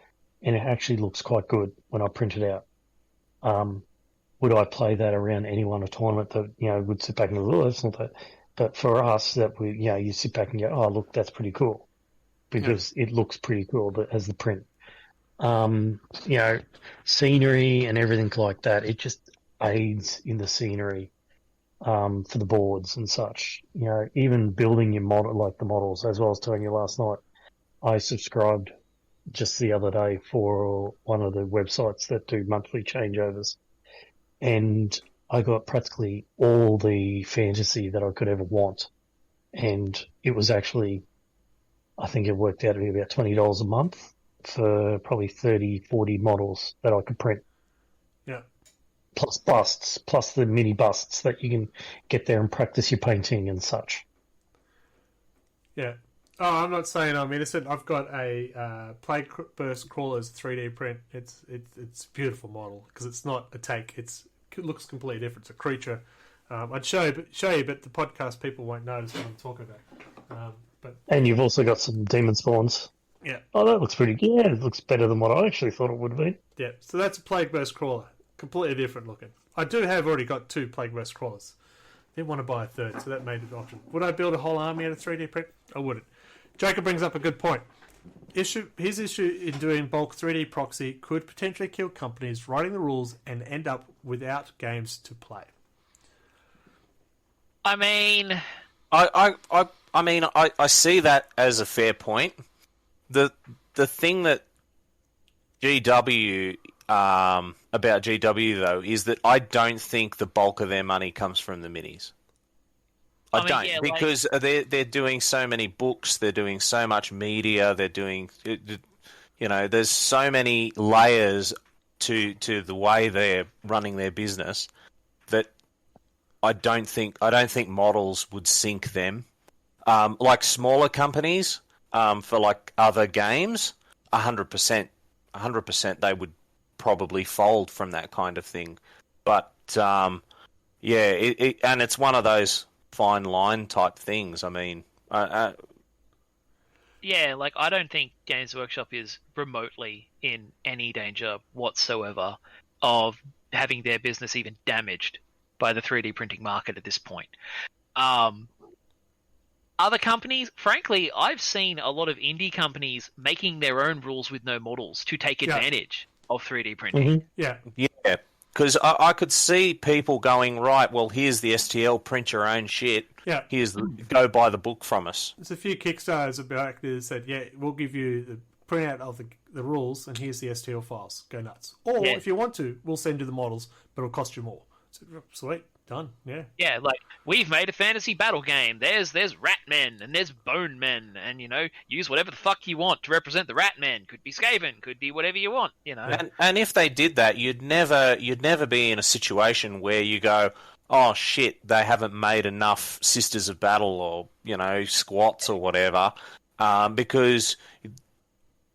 and it actually looks quite good when I print it out. Would I play that around anyone a tournament that would sit back and go, oh, that's not that? But for us, that you sit back and go, oh, look, that's pretty cool, because it looks pretty cool as the print. Scenery and everything like that, it just aids in the scenery. For the boards and such, even building your model, like the models, as well as telling you last night, I subscribed just the other day for one of the websites that do monthly changeovers, and I got practically all the fantasy that I could ever want, and it was actually, I think it worked out to be about $20 a month for probably 30, 40 models that I could print. Yeah. Plus busts, plus the mini busts that you can get there and practice your painting and such. Yeah. Oh, I'm not saying I'm innocent. I've got a Plague Burst Crawlers 3D print. It's a beautiful model because it's not a take. It looks completely different. It's a creature. I'd show you, but the podcast people won't notice what I'm talking about. And you've also got some demon spawns. Yeah. Oh, that looks pretty good. Yeah, it looks better than what I actually thought it would be. Yeah. So that's a Plague Burst Crawler. Completely different looking. I have already got 2 Plague Burst Crawlers. Didn't want to buy a third, so that made it an option. Would I build a whole army out of 3D print? I wouldn't. Jacob brings up a good point. His issue in doing bulk 3D proxy could potentially kill companies writing the rules and end up without games to play. I mean, I see that as a fair point. The thing that GW about GW though is that I don't think the bulk of their money comes from the minis. I don't, because they're doing so many books, they're doing so much media, they're doing, there's so many layers to the way they're running their business that I don't think models would sink them. Like smaller companies, for like other games, 100% they would probably fold from that kind of thing. But and it's one of those fine line type things. I mean, I don't think Games Workshop is remotely in any danger whatsoever of having their business even damaged by the 3D printing market at this point. Other companies, frankly, I've seen a lot of indie companies making their own rules with no models to take advantage of 3D printing. Mm-hmm. Yeah. Because I could see people going, right, well, here's the STL, print your own shit. Yeah. Go buy the book from us. There's a few Kickstarters about that said, we'll give you the printout of the rules, and here's the STL files. Go nuts. Or if you want to, we'll send you the models, but it'll cost you more. Sweet, done. Yeah. Yeah, like we've made a fantasy battle game. There's rat men and there's bone men, and use whatever the fuck you want to represent the rat men. Could be Skaven, could be whatever you want. And if they did that, you'd never be in a situation where you go, oh shit, they haven't made enough Sisters of Battle or squats or whatever, because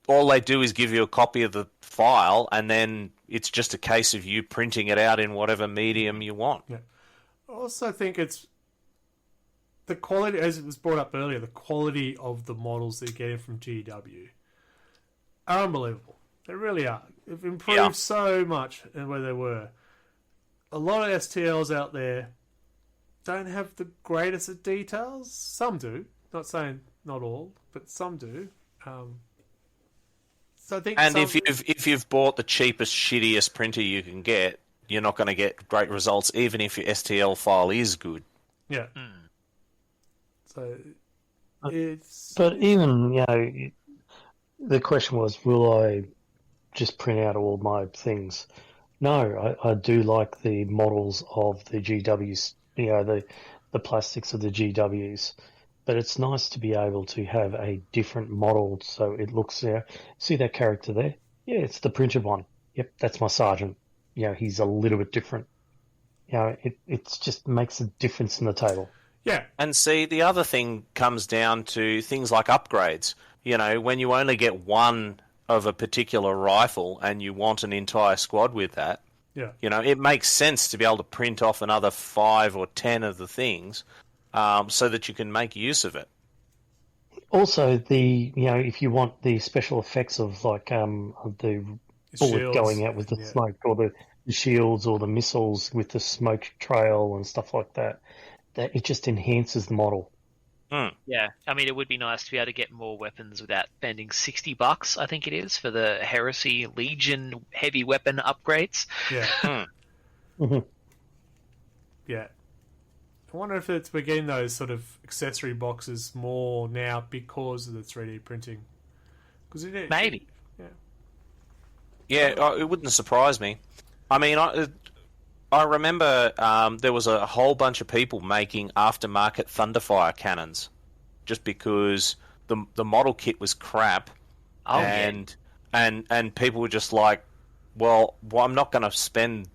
all they do is give you a copy of the file, and then it's just a case of you printing it out in whatever medium you want. Yeah. I also think it's the quality, as it was brought up earlier, the quality of the models they're getting from GW are unbelievable. They really are. They've improved so much in where they were. A lot of STLs out there don't have the greatest of details. Some do. Not saying not all, but some do. So I think if you've bought the cheapest, shittiest printer you can get, you're not going to get great results, even if your STL file is good. Yeah. So it's. But even the question was, will I just print out all my things? No, I do like the models of the GWs, the plastics of the GWs. But it's nice to be able to have a different model so it looks there. See that character there? Yeah, it's the printed one. Yep, that's my sergeant. He's a little bit different. It just makes a difference in the table. Yeah. And see, the other thing comes down to things like upgrades. When you only get one of a particular rifle and you want an entire squad with that, it makes sense to be able to print off another 5 or 10 of the things so that you can make use of it. Also, if you want the special effects of of the bullet shields going out with the smoke, or the shields or the missiles with the smoke trail and stuff like that it just enhances the model. Yeah, I mean, it would be nice to be able to get more weapons without spending $60, I think it is, for the Heresy Legion heavy weapon upgrades. Yeah. Yeah. I wonder if we're getting those sort of accessory boxes more now because of the 3D printing. Maybe. Yeah, it wouldn't surprise me. I mean, I remember there was a whole bunch of people making aftermarket Thunderfire cannons just because the model kit was crap. And people were just like, well, I'm not going to spend,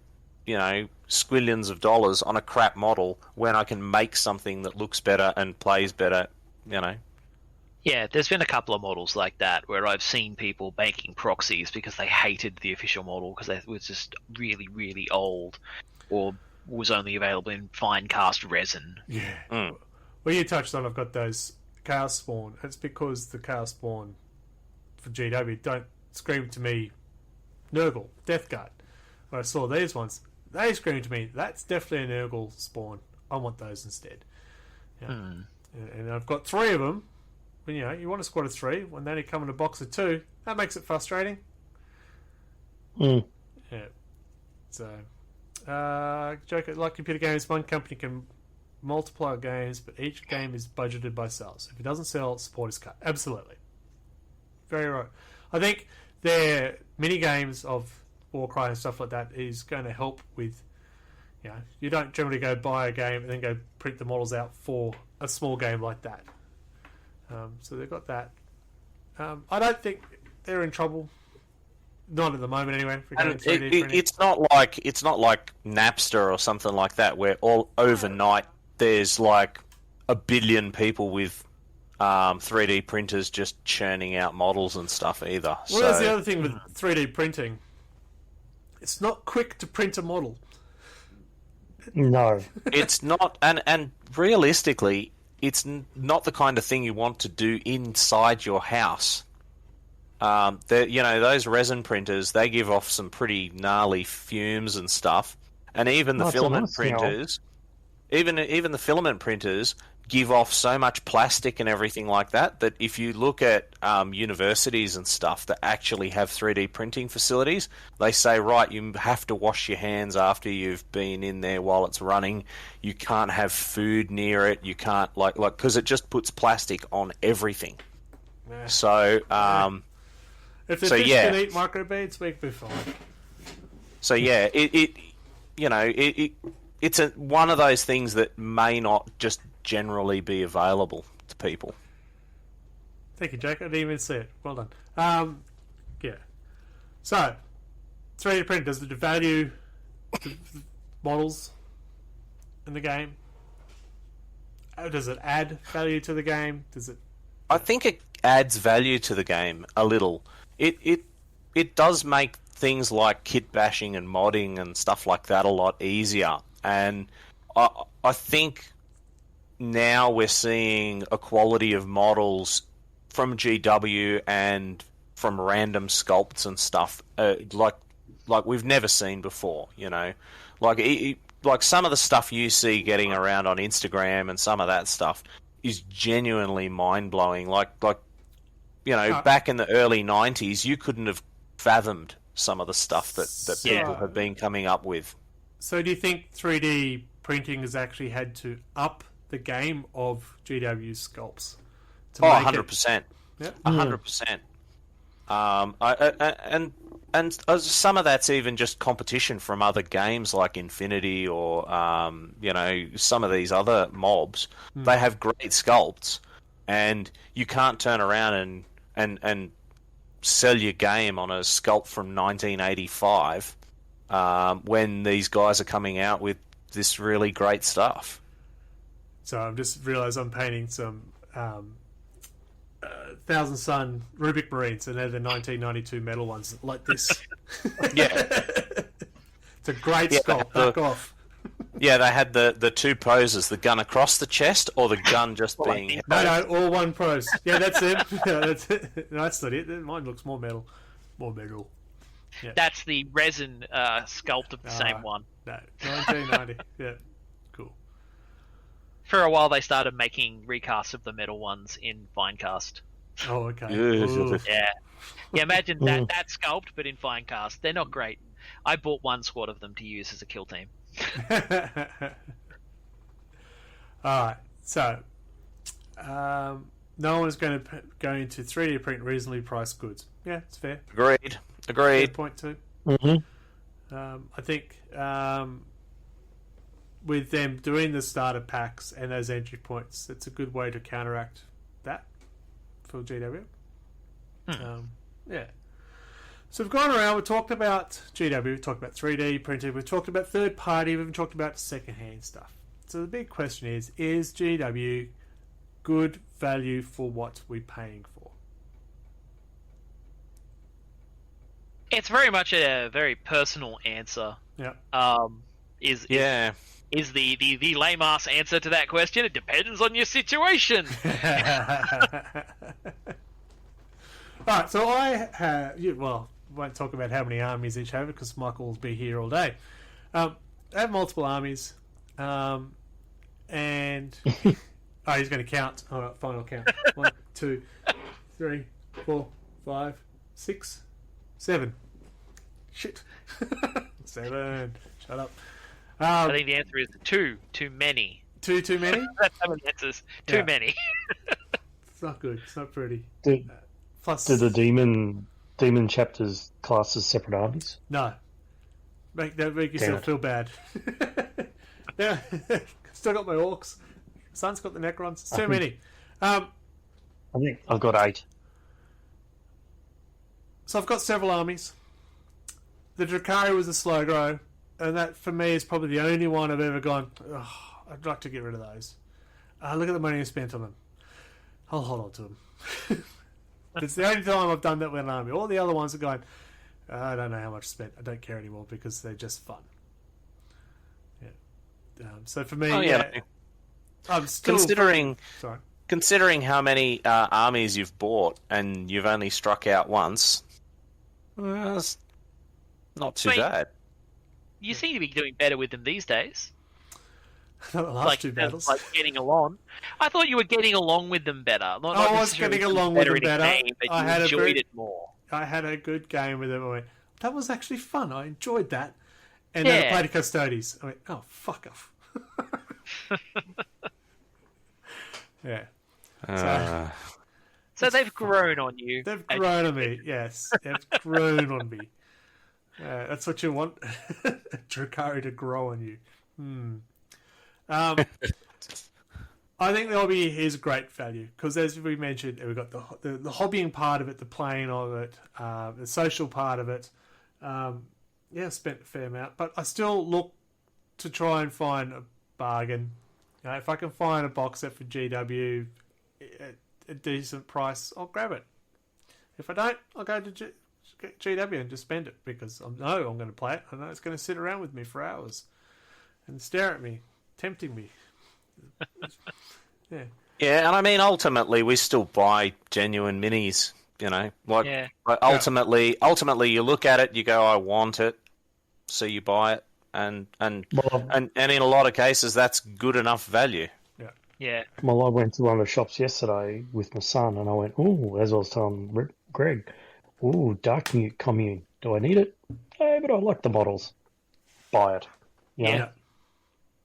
squillions of dollars on a crap model when I can make something that looks better and plays better, Yeah, there's been a couple of models like that where I've seen people making proxies because they hated the official model because it was just really, really old or was only available in fine cast resin. Yeah. Well, you touched on, I've got those Chaos Spawn. It's because the Chaos Spawn for GW don't scream to me Nurgle, Death Guard. When I saw these ones, they screamed to me, that's definitely an Nurgle spawn. I want those instead. And I've got 3 of them. But, you want a squad of 3 when they only come in a box of 2. That makes it frustrating. Yeah. So, joke like computer games, one company can multiply games, but each game is budgeted by sales. If it doesn't sell, support is cut. Absolutely. Very right. I think their mini games of Warcry and stuff like that is going to help with, you don't generally go buy a game and then go print the models out for a small game like that. So they've got that. I don't think they're in trouble. Not at the moment, anyway. It's not like Napster or something like that, where all overnight there's like a billion people with 3D printers just churning out models and stuff either. Well, that's the other thing with 3D printing. It's not quick to print a model. No, it's not, and realistically, it's not the kind of thing you want to do inside your house. Those resin printers, they give off some pretty gnarly fumes and stuff, and even the filament printers, even the filament printers give off so much plastic and everything like that if you look at universities and stuff that actually have 3D printing facilities, they say, right, you have to wash your hands after you've been in there while it's running. You can't have food near it. You can't because it just puts plastic on everything. Yeah. So, if the fish can eat microbeads, we'd be fine. So yeah, it's one of those things that may not just generally be available to people. Thank you, Jake. I didn't even see it. Well done. Yeah. So, 3D print, does it devalue the models in the game? Does it add value to the game? Does it? I think it adds value to the game a little. It does make things like kit bashing and modding and stuff like that a lot easier. And I think now we're seeing a quality of models from GW and from random sculpts and stuff like we've never seen before. Like some of the stuff you see getting around on Instagram and some of that stuff is genuinely mind blowing. Back in the early 90s, you couldn't have fathomed some of the stuff that people have been coming up with. So do you think 3D printing has actually had to up the game of GW sculpts? 100%. Yeah. 100%. And some of that's even just competition from other games like Infinity or some of these other mobs. They have great sculpts, and you can't turn around and sell your game on a sculpt from 1985 when these guys are coming out with this really great stuff. So I've just realised I'm painting some Thousand Sun Rubik Marines, and they're the 1992 metal ones like this. Yeah. It's a great sculpt. Back off. Yeah, they had the two poses, the gun across the chest or the gun just being... No, all one pose. Yeah, that's it. Yeah, that's it. No, that's not it. Mine looks more metal. More metal. Yeah. That's the resin sculpt of the same one. No, 1990. Yeah, cool. For a while, they started making recasts of the metal ones in Finecast. Oh, okay. Yeah. Imagine that sculpt, but in Finecast. They're not great. I bought one squad of them to use as a kill team. Alright, so no one is going to go into 3D print reasonably priced goods. Yeah, it's fair. Agreed. Fair point too. I think with them doing the starter packs and those entry points, it's a good way to counteract that for GW. Yeah. So we've gone around, we've talked about GW, we've talked about 3D printing, we've talked about third party, we've talked about second-hand stuff. So the big question is GW good value for what we're paying for? It's very much a very personal answer. Yeah. Is the lame-ass answer to that question. It depends on your situation. Alright, so I have... won't talk about how many armies each have because Michael will be here all day. I have multiple armies, and he's going to count. All right, final count: 1, 2, 3, 4, 5, 6, 7. Shit, 7. Shut up. I think the answer is 2. Too many. Too many. That's how many answers. Too many. It's not good. It's not pretty. Plus, do the demon chapters class as separate armies? No. Make yourself feel bad. Yeah, still got my orcs. Son's got the Necrons. It's too many. I think I've got 8. So I've got several armies. The Drakari was a slow grow, and that for me is probably the only one I've ever gone, I'd like to get rid of those. Look at the money I spent on them. I'll hold on to them. It's the only time I've done that with an army. All the other ones are going, I don't know how much I spent. I don't care anymore because they're just fun. Yeah. So for me, I'm still considering how many armies you've bought and you've only struck out once. It's not too bad. You seem to be doing better with them these days. Not the last 2 battles. Like getting along. I thought you were getting along with them better. I was getting along with them better. I enjoyed it more. I had a good game with them. I went, that was actually fun. I enjoyed that. And then I played Custodes. I went, oh, fuck off. Yeah. So they've grown on you. They've grown on me, yes. They've grown on me. That's what you want, Dracari to grow on you. I think the hobby is great value because, as we mentioned, we've got the hobbying part of it, the playing of it, the social part of it. Spent a fair amount, but I still look to try and find a bargain. If I can find a box set for GW at a decent price, I'll grab it. If I don't, I'll go to GW and just spend it because I know I'm going to play it. I know it's going to sit around with me for hours and stare at me, tempting me. Yeah. Yeah, and I mean, ultimately, we still buy genuine minis. Ultimately, you look at it, you go, "I want it," so you buy it, and in a lot of cases, that's good enough value. Yeah. Well, I went to one of the shops yesterday with my son, and I went, "Oh," as I was telling Greg, "Oh, Dark Commune. Do I need it? No, but I like the models. Buy it." Yeah.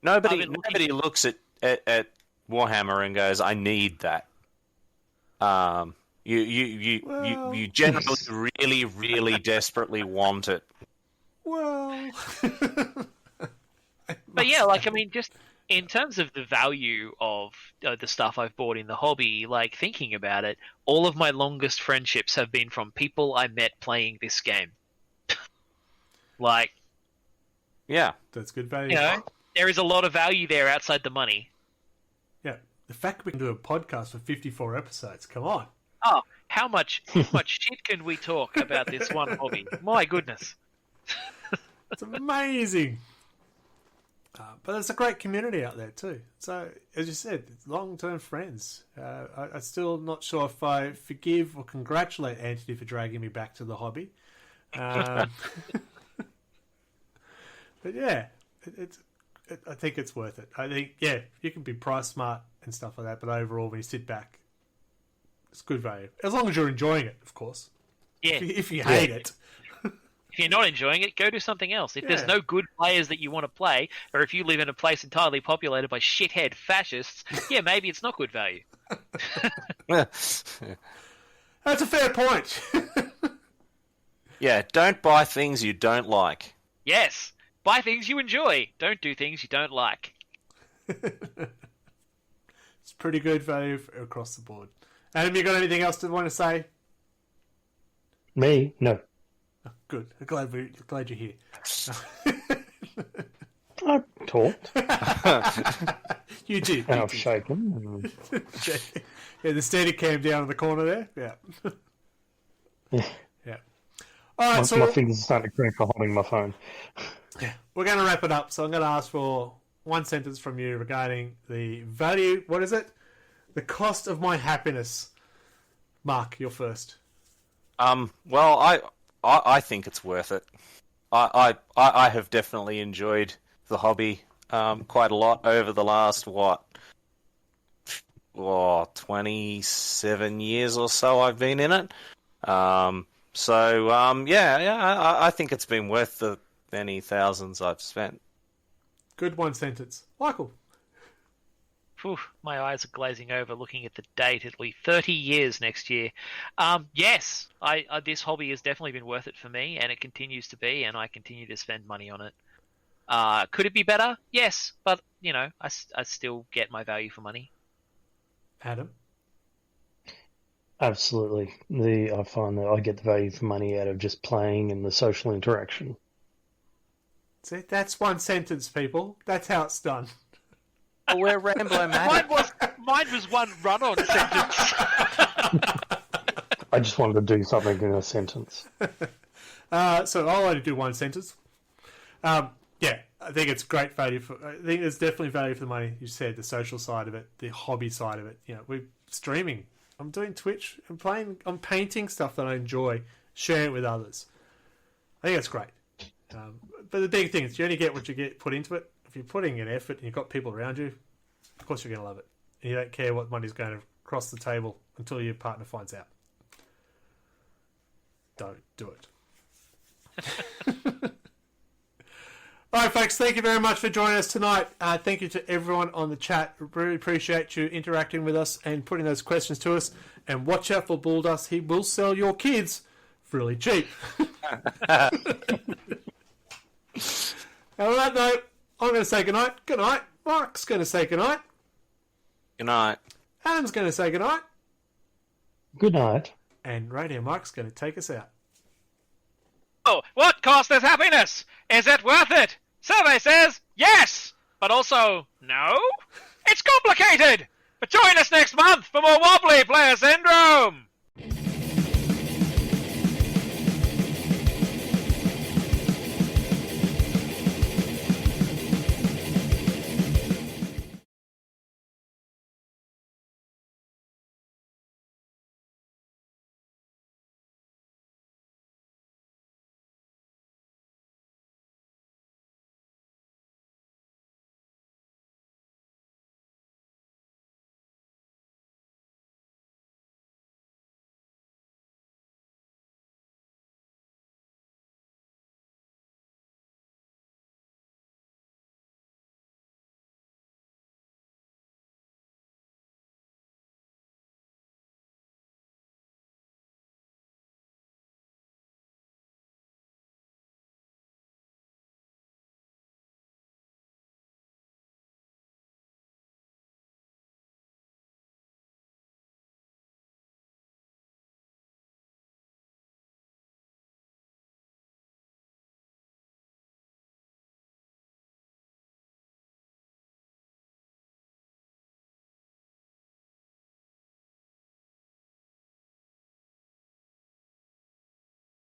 Nobody looks at Warhammer and goes, "I need that." You generally really, really desperately want it. Well, but yeah, just in terms of the value of the stuff I've bought in the hobby, thinking about it, all of my longest friendships have been from people I met playing this game. Yeah, that's good value. There is a lot of value there outside the money. Yeah, the fact we can do a podcast for 54 episodes, come on. Oh, how much shit can we talk about this one hobby? My goodness. It's amazing. But there's a great community out there too. So, as you said, it's long-term friends. I'm still not sure if I forgive or congratulate Anthony for dragging me back to the hobby. But yeah, I think it's worth it. I think, you can be price smart and stuff like that, but overall, when you sit back, it's good value. As long as you're enjoying it, of course. Yeah. If you hate it. If you're not enjoying it, go do something else. If there's no good players that you want to play, or if you live in a place entirely populated by shithead fascists, maybe it's not good value. That's a fair point. Yeah, don't buy things you don't like. Yes. Buy things you enjoy. Don't do things you don't like. It's pretty good value across the board. Adam, you got anything else to want to say? Me? No. Oh, good. I'm glad you're here. I talked. You did. And I've shaken. Yeah, the steady cam down in the corner there. Yeah. Yeah. All right, my fingers are starting to cramp for holding my phone. Yeah, we're going to wrap it up. So I'm going to ask for one sentence from you regarding the value. What is it? The cost of my happiness. Mark, you're first. Well, I think it's worth it. I have definitely enjoyed the hobby quite a lot over the last 27 years or so I've been in it. I think it's been worth the many thousands I've spent. Good one sentence. Michael. Whew, my eyes are glazing over looking at the date. It'll be 30 years next year. Yes, this hobby has definitely been worth it for me, and it continues to be, and I continue to spend money on it. Could it be better? Yes, but, I still get my value for money. Adam? Absolutely. I find that I get the value for money out of just playing and the social interaction. See, that's one sentence, people. That's how it's done. Oh, we're rambling-matic. Mine was one run-on sentence. I just wanted to do something in a sentence. So I'll only do one sentence. I think it's great value. I think there's definitely value for the money. You said the social side of it, the hobby side of it. We're streaming. I'm doing Twitch. I'm painting stuff that I enjoy, sharing it with others. I think that's great. But the big thing is you only get what you put into it. If you're putting in effort and you've got people around you, of course you're going to love it. And you don't care what money's going to cross the table until your partner finds out. Don't do it. All right, folks, thank you very much for joining us tonight. Thank you to everyone on the chat. Really appreciate you interacting with us and putting those questions to us. And watch out for Bulldust. He will sell your kids really cheap. And on that note, I'm going to say goodnight. Good night. Mark's going to say goodnight. Good night. Adam's going to say goodnight. Good night. And Radio Mike's going to take us out. Oh, what cost is happiness? Is it worth it? Survey says yes, but also no? It's complicated! But join us next month for more Wobbly Player Syndrome!